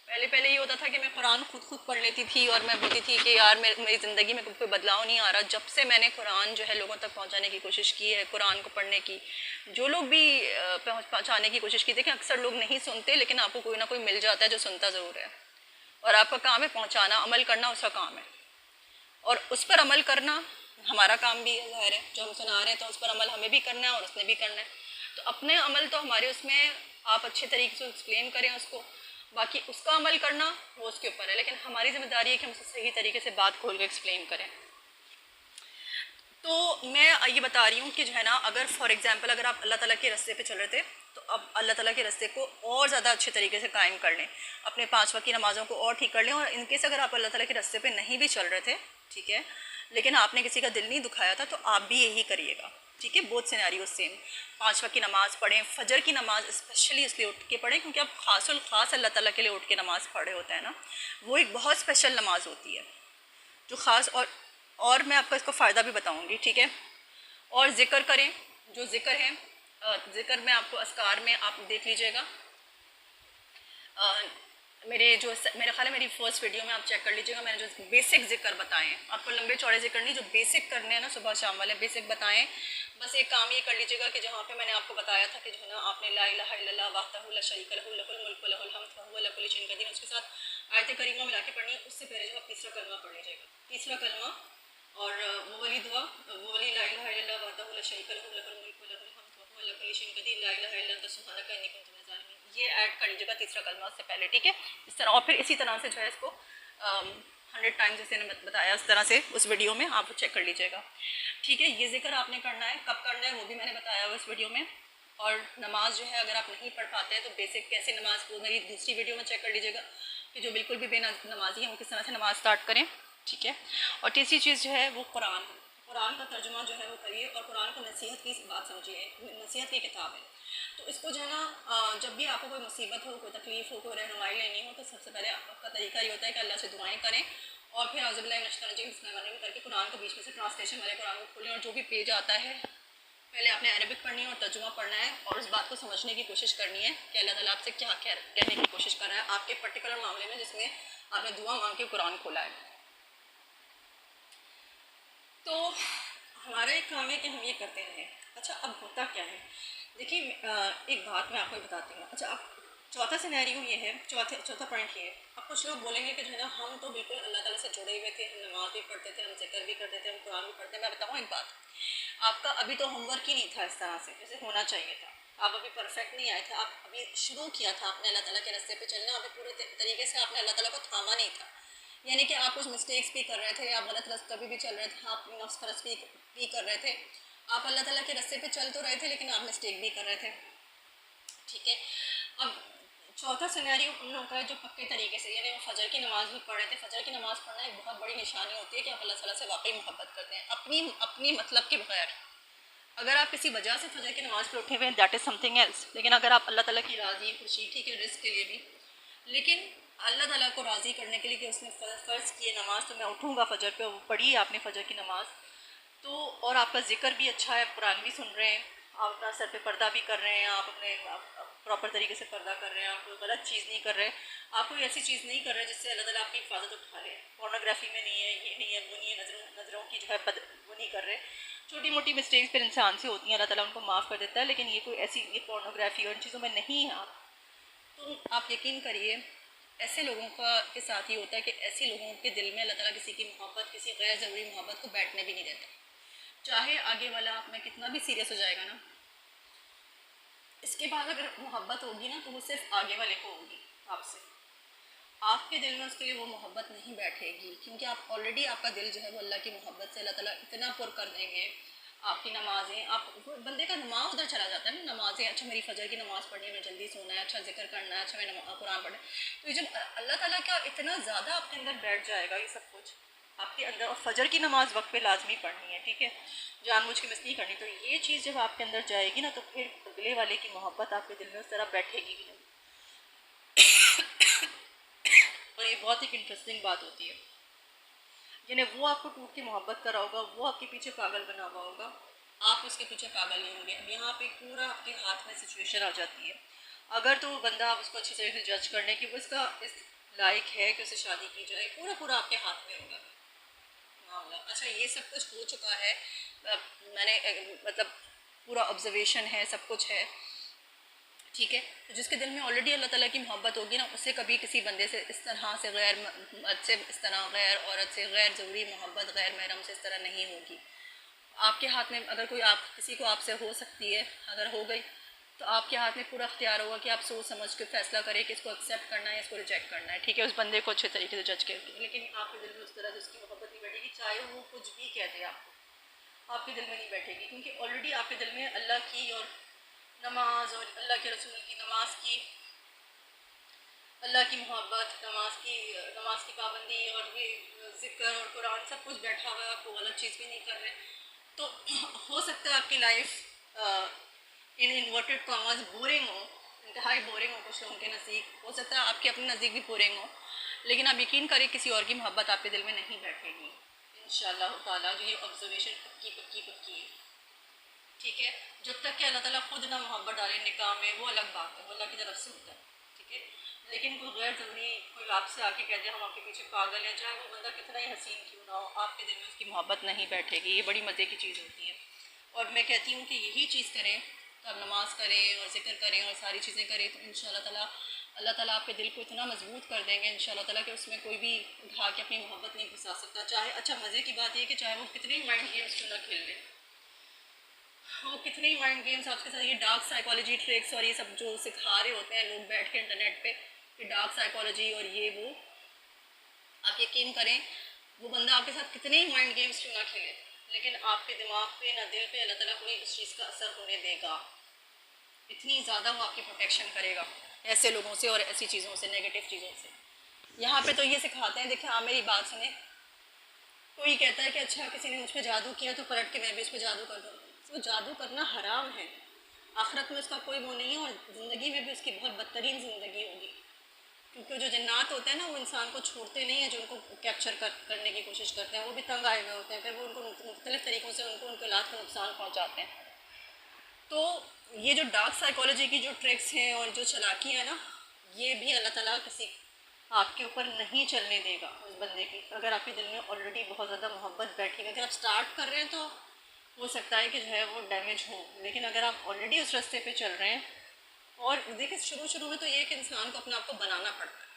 पहले ये होता था कि मैं कुरान खुद पढ़ लेती थी और मैं बोलती थी कि यार मेरी ज़िंदगी में कोई बदलाव नहीं आ रहा। जब से मैंने कुरान जो है लोगों तक पहुंचाने की कोशिश की है, कुरान को पढ़ने की, जो लोग भी पहुंचाने की कोशिश की, देखिए अक्सर लोग नहीं सुनते, लेकिन आपको कोई ना कोई मिल जाता है जो सुनता ज़रूर है, और आपका काम है पहुँचाना, अमल करना उसका काम है, और उस पर अमल करना हमारा काम भी है, ज़ाहिर है। जो हम सुना रहे हैं तो उस पर अमल हमें भी करना है और उसने भी करना है। तो अपने अमल तो हमारे उसमें आप अच्छे तरीके से एक्सप्लेन करें उसको, बाकी उसका अमल करना वो उसके ऊपर है, लेकिन हमारी जिम्मेदारी है कि हम उसे सही तरीके से बात खोल कर एक्सप्लेन करें। तो मैं ये बता रही हूँ कि जो है ना, अगर फॉर एग्जांपल अगर आप अल्लाह ताला के रास्ते पे चल रहे थे, तो अब अल्लाह ताला के रास्ते को और ज़्यादा अच्छे तरीके से कायम कर लें, अपने 5 वक्त की नमाज़ों को और ठीक कर लें। और इनकेस अगर आप अल्लाह ताला के रास्ते पे नहीं भी चल रहे थे, ठीक है, लेकिन आपने किसी का दिल नहीं दुखाया था, तो आप भी यही करिएगा, ठीक है। Both scenario same. 5 वक्त की नमाज़ पढ़ें, फजर की नमाज़ स्पेशली इसलिए उठ के पढ़ें क्योंकि आप खासुल ख़ास अल्लाह ताला के लिए उठ के नमाज़ पढ़े होते हैं ना, वो एक बहुत स्पेशल नमाज होती है जो ख़ास। और मैं आपको इसका फ़ायदा भी बताऊँगी, ठीक है। और ज़िक्र करें, जो ज़िक्र है, ज़िक्र में आपको अस्कार में आप देख लीजिएगा, मेरे ख्याल है मेरी फर्स्ट वीडियो में आप चेक कर लीजिएगा, मैंने जो बेसिक ज़िक्र बताए हैं, आपको लंबे चौड़े ज़िक्र नहीं, जो बेसिक करने हैं ना सुबह शाम वाले बेसिक बताएं। बस एक काम ये कर लीजिएगा कि जहाँ पे मैंने आपको बताया था कि जो है ना, आपने ला इलाहा इल्लल्लाह वहदहू ला शरीका लहू लहुल मुल्कु व लहुल हम्दु व हुवा अला कुल्लि शैइन क़दीर, उसके साथ आयत करीमा मिला के पढ़नी है। उससे पहले जो आप तीसरा कलमा पढ़ लीजिएगा, तीसरा कलमा, और वो वाली दुआ, वो वाली ला इलाहा इल्लल्लाह वहदहू ला शरीका लहू लहुल मुल्कु व लहुल हम्दु व हुवा अला कुल्लि शैइन क़दीर ला इलाहा इल्ला अंता सुब्हानका इन्नी कुन्तु मिनज़ ज़ालिमीन, ये ऐड कर लीजिएगा तीसरा कलमा उससे पहले, ठीक है। इस तरह, और फिर इसी तरह से जो है इसको 100 टाइम्स जैसे मैंने बताया उस तरह से उस वीडियो में आप चेक कर लीजिएगा, ठीक है। ये जिक्र आपने करना है, कब करना है वो भी मैंने बताया हुआ इस वीडियो में। और नमाज जो है, अगर आप नहीं पढ़ पाते हैं तो बेसिक कैसे नमाज, वो मेरी दूसरी वीडियो में चेक कर लीजिएगा कि जो बिल्कुल भी बेनमाजी है वो किस तरह से नमाज स्टार्ट करें, ठीक है। और तीसरी चीज़ जो है वो कुरान, कुरान का तर्जुमा जो है वो करिए, और कुरान को नसीहत की बात समझिए, नसीहत की किताब है। तो इसको जो है ना, जब भी आपको कोई मुसीबत हो, कोई तकलीफ़ हो, कोई रहनुमाई लेनी हो, तो सबसे पहले आपका तरीका ये होता है कि अल्लाह से दुआएं करें, और फिर औज़ुबिल्लाहि मिनश्शैतानिर रजीम करके कुरान को बीच में से ट्रांसलेशन वाले कुरान को खोलें, और जो भी पेज आता है पहले आपने अरबिक पढ़नी है और तर्जुमा पढ़ना है, और उस बात को समझने की कोशिश करनी है कि अल्लाह ताला आपसे क्या कहने की कोशिश कर रहा है आपके पर्टिकुलर मामले में जिसमें आपने दुआ मांग के कुरान खोला है। तो हमारा एक काम है कि हम ये करते रहें। अच्छा, अब होता क्या है, देखिए, एक बात मैं आपको बताती हूँ। अच्छा, अब चौथा सिनेरियो ये है, चौथा पॉइंट ये है। अब कुछ लोग बोलेंगे कि जो है ना, हम तो बिल्कुल अल्लाह ताला से जुड़े हुए थे, हम नमाज भी पढ़ते थे, हम ज़िक्र भी करते थे, हम कुरान भी पढ़ते थे। मैं बताऊँ एक बात, आपका अभी तो होमवर्क ही नहीं था इस तरह से जैसे होना चाहिए था, आप अभी परफेक्ट नहीं आए थे, आप अभी शुरू किया था आपने अल्लाह ताला के रास्ते पे चलना, अभी पूरे तरीके से आपने अल्लाह ताला को थामा नहीं था। यानी कि आप कुछ मिस्टेक्स भी कर रहे थे, आप गलत रास्ते पे भी चल रहे थे, आप नफ्स परस्त भी कर रहे थे, आप अल्लाह ताला के रास्ते पे चल तो रहे थे लेकिन आप मिस्टेक भी कर रहे थे, ठीक है। अब चौथा सिनेरियो उन लोगों का है जो पक्के तरीके से, यानी वो फजर की नमाज़ भी पढ़ रहे थे। फजर की नमाज़ पढ़ना एक बहुत बड़ी निशानी होती है कि आप अल्लाह ताला से वाकई मोहब्बत करते हैं, अपनी अपनी मतलब के बगैर। अगर आप किसी वजह से फजर की नमाज़ पे उठे हुए हैं, दैट इज़ समथिंग एल्स, लेकिन अगर आप अल्लाह ताला की राज़ी खुशी, ठीक है, रिस्क के लिए भी, लेकिन अल्लाह ताला को राज़ी करने के लिए कि उसने फ़र्ज़ किए नमाज़, तो मैं उठूँगा फजर पे, वो पढ़ी आपने फजर की नमाज़, तो और आपका ज़िक्र भी अच्छा है, कुरान भी सुन रहे हैं, आप अपना सर पे पर्दा भी कर रहे हैं, आप अपने प्रॉपर तरीके से पर्दा कर रहे हैं, आप कोई गलत चीज़ नहीं कर रहे, आप कोई ऐसी चीज़ नहीं कर रहे जिससे अल्लाह ताला आपकी हिफाजत उठा रहे हैं, पोर्नोग्राफी में नहीं है, ये नहीं है, वो नहीं है, नज़रों की जो है वो नहीं कर रहे। छोटी मोटी मिस्टेक्स फिर इंसान से होती हैं, अल्लाह ताला उनको माफ़ कर देता है, लेकिन ये कोई ऐसी ये पोर्नोग्राफी और इन चीज़ों में नहीं है आप, तो आप यकीन करिए ऐसे लोगों के साथ ही होता है कि ऐसे लोगों के दिल में अल्लाह ताला किसी की मोहब्बत, किसी गैर ज़रूरी मोहब्बत को बैठने भी नहीं देता, चाहे आगे वाला आप में कितना भी सीरियस हो जाएगा ना, इसके बाद अगर मोहब्बत होगी ना तो वो सिर्फ आगे वाले को होगी, आपसे, आपके दिल में उसके लिए वो मोहब्बत नहीं बैठेगी, क्योंकि आप ऑलरेडी, आपका दिल जो है वो अल्लाह की मोहब्बत से अल्लाह ताला इतना पुर कर देंगे। आपकी नमाज़ें, आप बंदे का दिमाग उधर चला जाता है ना, नमाज़ें, अच्छा मेरी फजर की नमाज़ पढ़नी है, मैं जल्दी सोना है, अच्छा जिक्र करना है, अच्छा मैं कुरान पढ़ना है, तो ये जब अल्लाह ताला का इतना ज़्यादा आपके अंदर बैठ जाएगा ये सब कुछ आपके अंदर, और फजर की नमाज़ वक्त पे लाजमी पढ़नी है, ठीक है, जानबूझ के मिस नहीं करनी, तो ये चीज़ जब आपके अंदर जाएगी ना, तो फिर अगले वाले की मोहब्बत आपके दिल में उस तरह बैठेगी भी नहीं। और ये बहुत एक इंटरेस्टिंग बात होती है, यानी वो आपको टूट के मोहब्बत कर रहा होगा, वो आपके पीछे पागल बना हुआ होगा, आप उसके पीछे पागल नहीं होंगे। अब यहाँ पे पूरा आपके हाथ में सिचुएशन आ जाती है, अगर तो वो बंदा आप उसको अच्छी तरीके से जज करने की वो इसका इस लायक है कि उससे शादी की जाए, पूरा पूरा आपके हाथ में होगा मामला। अच्छा, ये सब कुछ हो चुका है, मैंने मतलब पूरा ऑब्जर्वेशन है, सब कुछ है, ठीक है। तो जिसके दिल में ऑलरेडी अल्लाह ताला की मोहब्बत होगी ना, उससे कभी किसी बंदे से इस तरह से गैर मर्द से, इस तरह गैर औरत से गैर ज़रूरी मोहब्बत, गैर महरम से इस तरह नहीं होगी। आपके हाथ में अगर कोई आप किसी को आपसे हो सकती है, अगर हो गई तो आपके हाथ में पूरा अख्तियार होगा कि आप सोच समझ के फैसला करें कि इसको एक्सेप्ट करना है, इसको रिजेक्ट करना है, ठीक है, उस बंदे को अच्छे तरीके से जज करके। लेकिन आपके दिल में उस तरह से उसकी मोहब्बत नहीं बैठेगी, चाहे वो कुछ भी कह दे आपको, आपके दिल में नहीं बैठेगी, क्योंकि ऑलरेडी आपके दिल में अल्लाह की और नमाज और अल्लाह के रसूल की नमाज की, अल्लाह की मोहब्बत, नमाज की पाबंदी और ये ज़िक्र और कुरान सब कुछ बैठा हुआ है, आपको गलत चीज़ भी नहीं कर रहे। तो हो सकता है आपकी life in inverted commas boring हो, इंतहाई बोरिंग हो कुछ लोगों के नज़दीक, हो सकता है आपके अपने नज़दीक भी बोरिंग हो, लेकिन आप यकीन करें किसी और की मोहब्बत आपके दिल में नहीं बैठेगी इंशाअल्लाह ताला। जो ये ऑब्जर्वेशन पक्की पक्की पक्की है, ठीक है। जब तक कि अल्लाह ताला खुद ना मोहब्बत डाले निकाह में, वो अलग बात है, वो अल्लाह की तरफ से होता है, ठीक है। लेकिन कोई गैर ज़रूरी कोई आपसे आके कह दे हम आपके पीछे पागल हैं, चाहे वो बंदा कितना ही हसीन क्यों ना हो, आपके दिल में उसकी मोहब्बत नहीं बैठेगी। ये बड़ी मज़े की चीज़ होती है। और मैं कहती हूँ कि यही चीज़ करें तो आप नमाज़ करें और ज़िक्र करें और सारी चीज़ें करें, तो इंशाअल्लाह ताला अल्लाह ताला आपके दिल को इतना मजबूत कर देंगे इंशाअल्लाह ताला कि उसमें कोई भी उठा के अपनी मोहब्बत नहीं घुसा सकता। चाहे, अच्छा मज़े की बात यह कि चाहे वो कितने ही माइंड गेम्स क्यों ना खेल ले, वो कितने ही माइंड गेम्स आपके साथ, ये डार्क साइकोलॉजी ट्रिक्स और ये सब जो सिखा रहे होते हैं लोग बैठ के इंटरनेट पे, कि डार्क साइकोलॉजी और ये वो, आप यकीन करें वो बंदा आपके साथ कितने ही माइंड गेम्स क्यों ना खेले, लेकिन आपके दिमाग पे ना दिल पे अल्लाह ताला कोई उस चीज़ का असर होने देगा। इतनी ज़्यादा वो आपकी प्रोटेक्शन करेगा ऐसे लोगों से और ऐसी चीज़ों से, नेगेटिव चीज़ों से। यहाँ पे तो ये सिखाते हैं, देखिए आप मेरी बात सुने, कोई कहता है कि अच्छा किसी ने मुझ पर जादू किया तो पलट के मैं भी उस पर जादू कर दूँ, वो जादू करना हराम है, आखिरत में उसका कोई वो नहीं है, और ज़िंदगी में भी उसकी बहुत बदतरीन ज़िंदगी होगी, क्योंकि जो जन्नात होते हैं ना वो इंसान को छोड़ते नहीं हैं, जो उनको कैप्चर करने की कोशिश करते हैं, वो भी तंग आए हुए होते हैं, फिर वो उनको मुख्तलिफ़ तरीक़ों से उनको उनके औलाद को नुकसान पहुँचाते हैं। तो ये जो डार्क साइकोलॉजी की जो ट्रिक्स हैं और जो चालाकियाँ हैं ना, ये भी अल्लाह ताला किसी आपके ऊपर नहीं चलने देगा उस बंदे की, अगर आपके दिल में ऑलरेडी बहुत ज़्यादा मोहब्बत बैठी है। अगर आप स्टार्ट कर रहे हैं तो हो सकता है कि जो है वो डैमेज हो, लेकिन अगर आप ऑलरेडी उस रास्ते पे चल रहे हैं, और देखिए शुरू शुरू में तो ये कि इंसान को अपने आप को बनाना पड़ता है।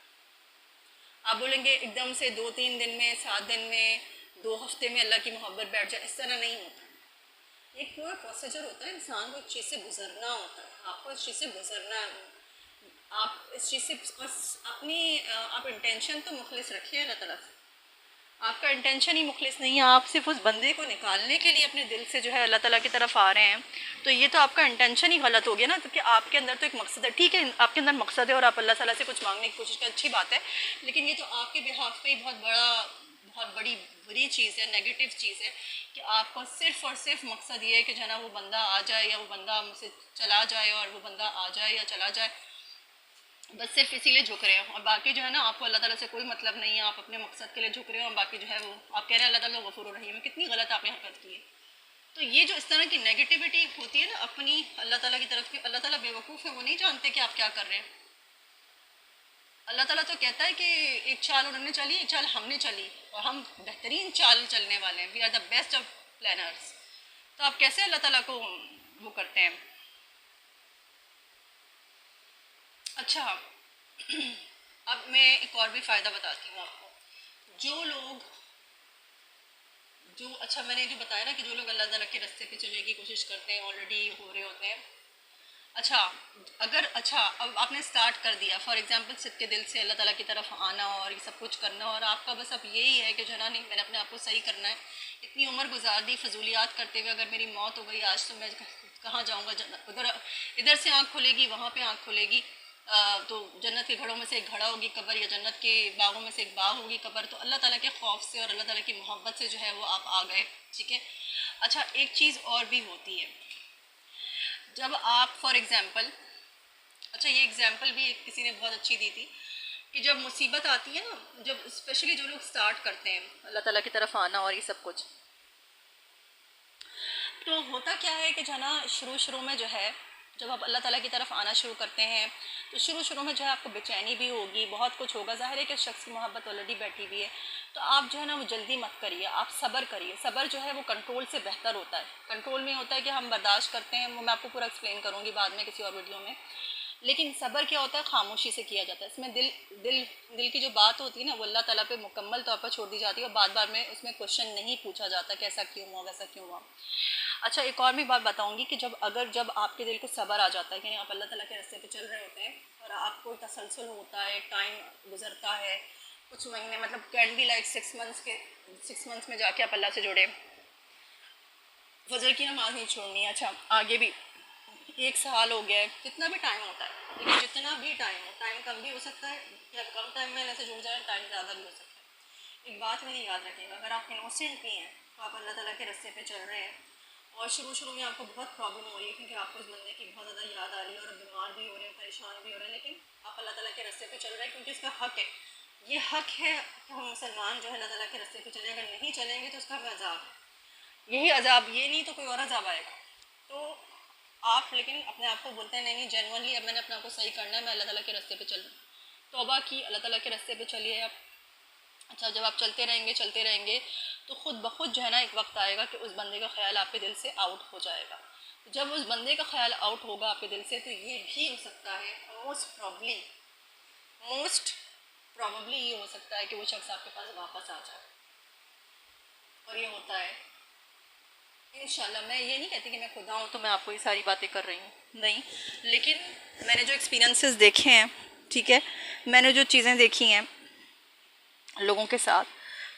आप बोलेंगे एकदम से 2-3 दिन में, 7 दिन में, 2 हफ्ते में अल्लाह की मोहब्बत बैठ जाए, इस तरह नहीं होता। एक पूरा प्रोसीजर होता है, इंसान को इस चीज़ से गुजरना होता है, आपको इस चीज़ से गुजरना है। आप इस चीज़ से बस अपनी आप इंटेंशन तो मुखलिस रखिए अल्लाह ताला से, आपका इंटेंशन ही मुखलिस नहीं है, आप सिर्फ उस बंदे को निकालने के लिए अपने दिल से जो है अल्लाह ताला की तरफ आ रहे हैं, तो ये तो आपका इंटेंशन ही गलत हो गया ना, क्योंकि आपके अंदर तो एक मकसद है, ठीक है आपके अंदर मकसद है और आप अल्लाह ताला से कुछ मांगने की कोशिश करें, अच्छी बात है, लेकिन ये तो आपके बिहाफ पे ही बहुत बड़ी बुरी चीज़ है, नेगेटिव चीज़ है, कि आपको सिर्फ और सिर्फ मकसद ये है कि जो है ना वो बंदा आ जाए या वो बंदा मुझसे चला जाए, और वो बंदा आ जाए या चला जाए, बस सिर्फ इसीलिए झुक रहे हैं, और बाकी जो है ना आपको अल्लाह ताला से कोई मतलब नहीं है, आप अपने मकसद के लिए झुक रहे हो, और बाकी जो है वो आप कह रहे हैं अल्लाह ताला गफूर रहीम है, कितनी गलत आपने हरकत की है। तो ये जो इस तरह की नेगेटिविटी होती है ना अपनी अल्लाह ताला की तरफ की, अल्लाह ताला बेवकूफ़ है, वो नहीं जानते कि आप क्या कर रहे हैं। अल्लाह ताला तो कहता है कि एक चाल उन्होंने चली, एक चाल हमने चली, और हम बेहतरीन चाल चलने वाले हैं, we are the best of planners. तो आप कैसे अल्लाह ताला को वो करते हैं। अच्छा अब मैं एक और भी फ़ायदा बताती हूँ आपको। जो लोग जो अच्छा मैंने जो बताया ना कि जो लोग अल्लाह ताला के रास्ते पे चलने की कोशिश करते हैं, ऑलरेडी हो रहे होते हैं। अच्छा, अगर अच्छा अब आपने स्टार्ट कर दिया, फॉर एग्जांपल सच्चे दिल से अल्लाह ताला की तरफ आना और ये सब कुछ करना, और आपका बस अब यही है कि जो है ना नहीं मैंने अपने आप को सही करना है, इतनी उम्र गुजार दी फजूलियात करते हुए, अगर मेरी मौत हो गई आज तो मैं कहाँ जाऊँगा, अगर इधर से आँख खुलेगी वहाँ पे आँख खुलेगी, तो जन्नत के घड़ों में से एक घड़ा होगी कब्र, या जन्नत के बागों में से एक बाग होगी कब्र, तो अल्लाह ताला के खौफ से और अल्लाह ताला की मोहब्बत से जो है वो आप आ गए, ठीक है। अच्छा एक चीज़ और भी होती है, जब आप फॉर एग्ज़ाम्पल, अच्छा ये एग्ज़ाम्पल भी किसी ने बहुत अच्छी दी थी, कि जब मुसीबत आती है ना, जब स्पेशली जो लोग स्टार्ट करते हैं अल्लाह ताला की तरफ आना और ये सब कुछ, तो होता क्या है कि जो है ना शुरू शुरू में जो है जब आप अल्लाह ताला की तरफ आना शुरू करते हैं, तो शुरू शुरू में जो है आपको बेचैनी भी होगी, बहुत कुछ होगा, ज़ाहिर है कि शख्स की मोहब्बत ऑलरेडी बैठी हुई है, तो आप जो है ना वो जल्दी मत करिए, आप सब्र करिए। सब्र जो है वो कंट्रोल से बेहतर होता है। कंट्रोल में होता है कि हम बर्दाश्त करते हैं, वो मैं आपको पूरा एक्सप्लेन करूँगी बाद में किसी और वीडियो में, लेकिन सब्र क्या होता है, खामोशी से किया जाता है। इसमें दिल दिल दिल की जो बात होती है ना वो अल्लाह ताला पे मुकम्मल तौर पर छोड़ दी जाती है, और बार बार में उसमें क्वेश्चन नहीं पूछा जाता कि ऐसा क्यों हुआ, वैसा क्यों हुआ। अच्छा एक और भी बात बताऊंगी कि जब आपके दिल को सब्र आ जाता है, यानी आप अल्लाह ताला के रास्ते पे चल रहे होते हैं और आपको तसलसल होता है, टाइम गुजरता है, कुछ महीने, मतलब कैन बी लाइक 6 मंथ्स में जाके आप अल्लाह से जुड़े, फजर की नमाज़ नहीं छोड़नी है। अच्छा आगे भी 1 साल हो गया है, कितना भी टाइम होता है, लेकिन जितना भी टाइम हो, टाइम कम भी हो सकता है या कम टाइम में ऐसे जुड़ जाए, टाइम ज़्यादा भी हो सकता है। एक बात मेरी याद रखिएगा, अगर आप इनोसेंट भी हैं तो आप अल्लाह ताला के रास्ते पे चल रहे हैं और शुरू में आपको बहुत प्रॉब्लम हो रही है क्योंकि आपको उस बंदे की बहुत ज़्यादा याद आ रही है और बीमार भी हो रहे हैं, परेशान भी हो रहे हैं, लेकिन आप अल्लाह ताला के रास्ते पे चल रहे हैं क्योंकि उसका हक है। ये हक है कि हम मुसलमान जो है अल्लाह ताला के रास्ते पे चलें, अगर नहीं चलेंगे तो उसका अजाब है। यही अजाब, ये नहीं तो कोई और अजाब आएगा। तो आप लेकिन अपने आप को बोलते हैं नहीं नहीं जेनुअनली अब मैंने अपने आप को सही करना है, मैं अल्लाह ताला के रास्ते पे चल रहा हूँ, तौबा की, अल्लाह ताला के रास्ते पे चलिए आप। अच्छा जब आप चलते रहेंगे तो खुद ब खुद जो है ना एक वक्त आएगा कि उस बंदे का ख्याल आपके दिल से आउट हो जाएगा। जब उस बंदे का ख्याल आउट होगा आपके दिल से तो ये भी हो सकता है, मोस्ट प्रॉबली ये हो सकता है कि वो शख्स आपके पास वापस आ जाए, और ये होता है इंशाल्लाह। मैं ये नहीं कहती कि मैं खुदा हूँ तो मैं आपको ये सारी बातें कर रही हूँ, नहीं, लेकिन मैंने जो एक्सपीरियंसेस देखे हैं, ठीक है, मैंने जो चीज़ें देखी हैं लोगों के साथ,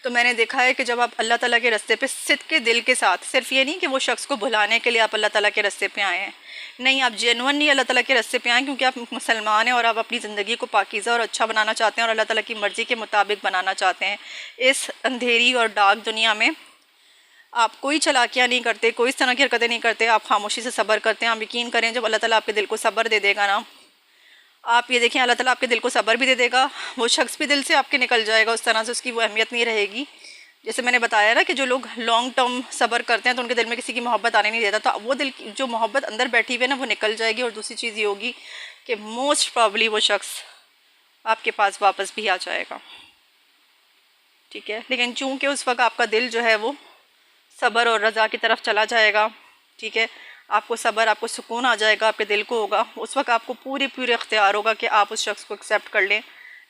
तो मैंने देखा है कि जब आप अल्लाह ताला के रास्ते पे सिद्क़ के दिल के साथ, सिर्फ ये नहीं कि वो शख्स को भुलाने के लिए आप अल्लाह ताला के रास्ते पे आए हैं, नहीं, आप जेनुइनली अल्लाह ताला के रास्ते पे आए क्योंकि आप मुसलमान हैं और आप अपनी ज़िंदगी को पाकीज़ा और अच्छा बनाना चाहते हैं और अल्लाह ताला की मर्ज़ी के मुताबिक बनाना चाहते हैं। इस अंधेरी और डार्क दुनिया में आप कोई चलाकियाँ नहीं करते, कोई इस तरह की हरकतें नहीं करते, आप खामोशी से सब्र करते हैं। आप यकीन करें जब अल्लाह ताला आपके दिल को सब्र दे देगा ना, आप ये देखें अल्लाह ताला आपके दिल को सब्र भी दे देगा, वो शख्स भी दिल से आपके निकल जाएगा, उस तरह से उसकी वो अहमियत नहीं रहेगी। जैसे मैंने बताया ना कि जो लोग लॉन्ग टर्म सब्र करते हैं तो उनके दिल में किसी की मोहब्बत आने नहीं देता, तो वो दिल की जो मोहब्बत अंदर बैठी हुई है ना वो निकल जाएगी। और दूसरी चीज़ ये होगी कि मोस्ट प्रॉब्ली वो शख्स आपके पास वापस भी आ जाएगा, ठीक है। लेकिन चूँकि उस वक्त आपका दिल जो है वो सब्र और रज़ा की तरफ चला जाएगा, ठीक है, आपको सब्र, आपको सुकून आ जाएगा, आपके दिल को होगा, उस वक्त आपको पूरे इख्तियार होगा कि आप उस शख्स को एक्सेप्ट कर लें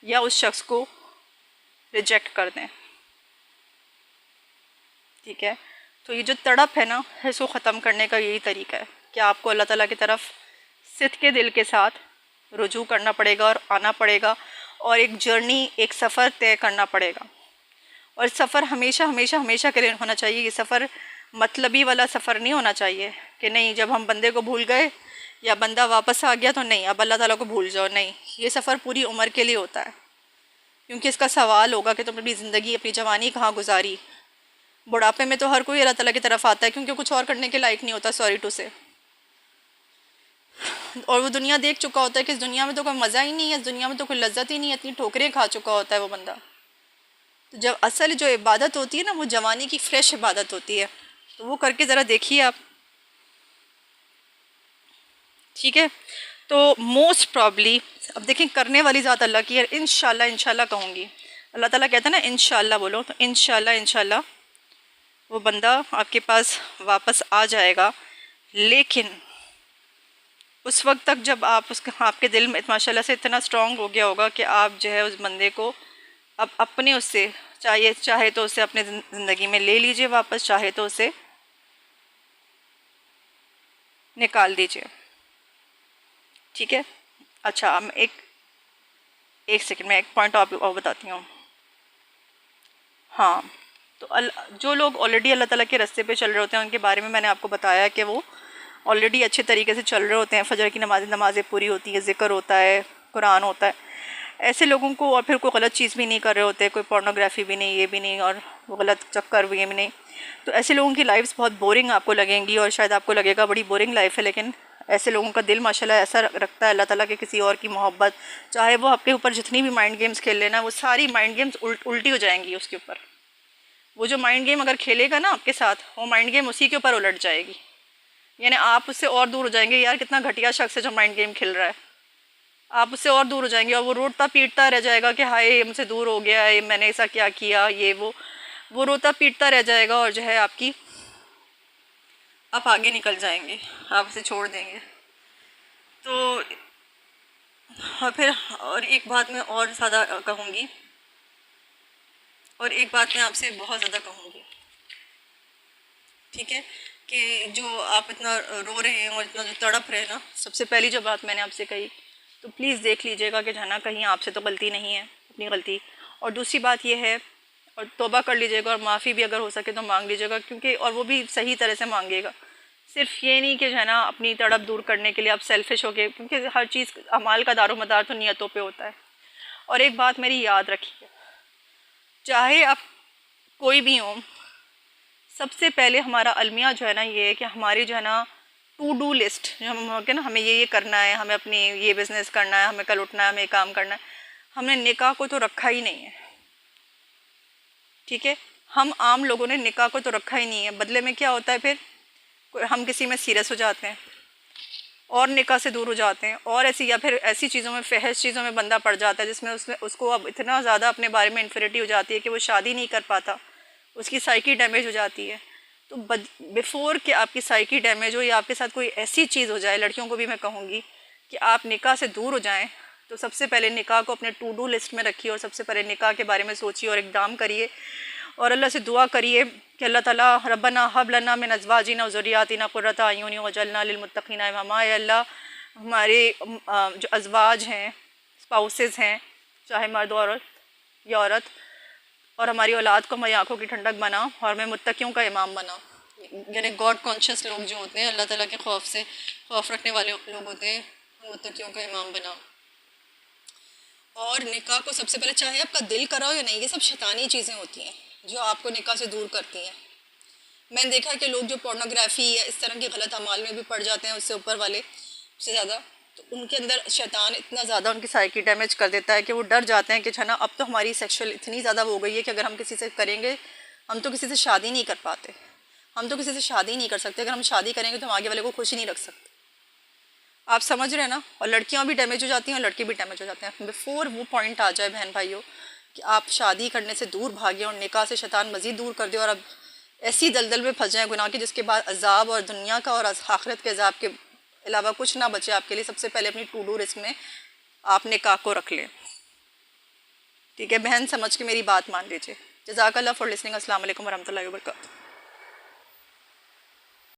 या उस शख्स को रिजेक्ट कर दें, ठीक है। तो ये जो तड़प है ना, इसको ख़त्म करने का यही तरीका है कि आपको अल्लाह ताला की तरफ सिद्क़ के दिल के साथ रुजू करना पड़ेगा और आना पड़ेगा, और एक जर्नी, एक सफ़र तय करना पड़ेगा। और सफ़र हमेशा के लिए होना चाहिए। ये सफ़र मतलबी वाला सफ़र नहीं होना चाहिए कि नहीं जब हम बंदे को भूल गए या बंदा वापस आ गया तो नहीं अब अल्लाह ताला को भूल जाओ, नहीं, ये सफ़र पूरी उम्र के लिए होता है, क्योंकि इसका सवाल होगा कि तुमने अपनी ज़िंदगी, अपनी जवानी कहाँ गुजारी। बुढ़ापे में तो हर कोई अल्लाह ताला की तरफ आता है क्योंकि कुछ और करने के लायक नहीं होता, सॉरी टू से, और वो दुनिया देख चुका होता है कि इस दुनिया में तो कोई मज़ा ही नहीं है, इस दुनिया में तो कोई लज्जत ही नहीं है, इतनी ठोकरें खा चुका होता है वो बंदा। तो जब असल जो इबादत होती है ना वो जवानी की फ़्रेश इबादत होती है, तो वो करके ज़रा देखिए आप, ठीक है। तो मोस्ट प्रॉब्ली अब देखें करने वाली ज़ात अल्लाह की है, इंशाल्लाह कहूँगी, अल्लाह ताला कहता है ना इंशाल्लाह बोलो, तो इंशाल्लाह वो बंदा आपके पास वापस आ जाएगा। लेकिन उस वक्त तक जब आप उसका, आपके दिल में माशाल्लाह से इतना स्ट्रॉन्ग हो गया होगा कि आप जो है उस बंदे को अब अपने उससे चाहे तो उसे अपने ज़िंदगी में ले लीजिए वापस, चाहे तो उसे निकाल दीजिए, ठीक है। अच्छा मैं एक सेकंड में एक पॉइंट और बताती हूँ। हाँ, तो जो लोग ऑलरेडी अल्लाह ताला के रास्ते पे चल रहे होते हैं उनके बारे में मैंने आपको बताया कि वो ऑलरेडी अच्छे तरीके से चल रहे होते हैं, फजर की नमाज़ें पूरी होती है, ज़िक्र होता है, कुरान होता है, ऐसे लोगों को, और फिर कोई गलत चीज़ भी नहीं कर रहे होते, कोई पोर्नोग्राफी भी नहीं, ये भी नहीं, और वो गलत चक्कर भी नहीं, तो ऐसे लोगों की लाइफ्स बहुत बोरिंग आपको लगेंगी और शायद आपको लगेगा बड़ी बोरिंग लाइफ है, लेकिन ऐसे लोगों का दिल माशाल्लाह ऐसा रखता है अल्लाह ताला के किसी और की मोहब्बत, चाहे वो आपके ऊपर जितनी भी माइंड गेम्स खेल लेना, वो सारी माइंड गेम्स उल्टी हो जाएंगी उसके ऊपर। वो जो माइंड गेम अगर खेलेगा ना आपके साथ, वो माइंड गेम उसी के ऊपर उलट जाएगी, यानी आप उससे और दूर हो जाएंगे, यार कितना घटिया शख्स है जो माइंड गेम खेल रहा है, आप उससे और दूर हो जाएंगे और वो रोता पीटता रह जाएगा कि हाय ये मुझसे दूर हो गया है, मैंने ऐसा क्या किया, ये वो रोता पीटता रह जाएगा और जो है आप आगे निकल जाएंगे, आप उसे छोड़ देंगे। तो और फिर और एक बात मैं और ज़्यादा कहूँगी, और एक बात मैं आपसे बहुत ज़्यादा कहूँगी, ठीक है, कि जो आप इतना रो रहे हैं और इतना जो तड़प रहे हैं ना, सबसे पहली जो बात मैंने आपसे कही, तो प्लीज़ देख लीजिएगा कि जाना कहीं आपसे तो गलती नहीं है, अपनी गलती। और दूसरी बात यह है, और तौबा कर लीजिएगा और माफ़ी भी अगर हो सके तो मांग लीजिएगा, क्योंकि और वो भी सही तरह से मांगिएगा। सिर्फ ये नहीं कि जो है ना अपनी तड़प दूर करने के लिए आप सेल्फिश हो गए, क्योंकि हर चीज़ अमाल का दारोमदार तो नियतों पे होता है। और एक बात मेरी याद रखिए, चाहे आप कोई भी हो, सबसे पहले हमारा अलमिया जो है ना ये है कि हमारी जो है ना टू डू लिस्ट जो हम के ना, हमें ये करना है, हमें अपनी ये बिज़नेस करना है, हमें कल उठना है, हमें ये काम करना है, हमने निकाह को तो रखा ही नहीं है। ठीक है, हम आम लोगों ने निकाह को तो रखा ही नहीं है। बदले में क्या होता है फिर, हम किसी में सीरियस हो जाते हैं और निकाह से दूर हो जाते हैं, और ऐसी या फिर ऐसी चीज़ों में, फहश चीज़ों में बंदा पड़ जाता है जिसमें उसको अब इतना ज़्यादा अपने बारे में इन्फिनिटी हो जाती है कि वो शादी नहीं कर पाता, उसकी साइकी डैमेज हो जाती है। तो बिफोर कि आपकी साइकी डैमेज हो या आपके साथ कोई ऐसी चीज़ हो जाए, लड़कियों को भी मैं कहूँगी कि आप निकाह से दूर हो जाएं, तो सबसे पहले निकाह को अपने टू डू लिस्ट में रखिए और सबसे पहले निकाह के बारे में सोचिए और इक़दाम करिए और अल्लाह से दुआ करिए कि अल्लाह ताला रब्बना हब लना मिन अज़वाजिना व ज़ुर्रिय्यातिना क़ुर्रता अयुनि वजअलना लिलमुत्तक़ीना इमामा। या अल्लाह हमारे जो अज़वाज हैं, स्पाउसेस हैं, चाहे मर्द औरत या औरत, और हमारी औलाद को हमारी आंखों की ठंडक बना और मैं मुत्तकियों का इमाम बना। यानी गॉड कॉन्शियस लोग जो होते हैं, अल्लाह ताला के खौफ से खौफ रखने वाले लोग होते हैं, मुत्तकियों का इमाम बना। और निकाह को सबसे पहले, चाहे आपका दिल कराओ या नहीं, ये सब शैतानी चीज़ें होती हैं जो आपको निकाह से दूर करती हैं। मैंने देखा है कि लोग जो पोर्नोग्राफी या इस तरह के गलत अमाल में भी पड़ जाते हैं, उससे ऊपर वाले से ज़्यादा, तो उनके अंदर शैतान इतना ज़्यादा उनकी साइकी डैमेज कर देता है कि वो डर जाते हैं कि छना अब तो हमारी सेक्सुअल इतनी ज़्यादा हो गई है कि अगर हम किसी से करेंगे, हम तो किसी से शादी नहीं कर पाते, हम तो किसी से शादी नहीं कर सकते, अगर हम शादी करेंगे तो हम आगे वाले को खुश नहीं रख सकते। आप समझ रहे हैं ना। और लड़कियां भी डैमेज हो जाती हैं और लड़के भी डैमेज हो जाते हैं। बिफोर वो पॉइंट आ जाए बहन भाइयों कि आप शादी करने से दूर भागें और निकाह से शैतान मज़ीद दूर कर दे और अब ऐसी दलदल में फंस जाएँ गुनाह की जिसके बाद अजाब और दुनिया का और आखिरत के अजाब के अलावा कुछ ना बचे आपके लिए, सबसे पहले अपनी टू डू लिस्ट में आप निकाह को रख लें। ठीक है बहन, समझ के मेरी बात मान लीजिए। जज़ाकल्लाह फॉर लिसनिंग। अस्सलाम वालेकुम वरहमतुल्लाहि वबरकातुहू।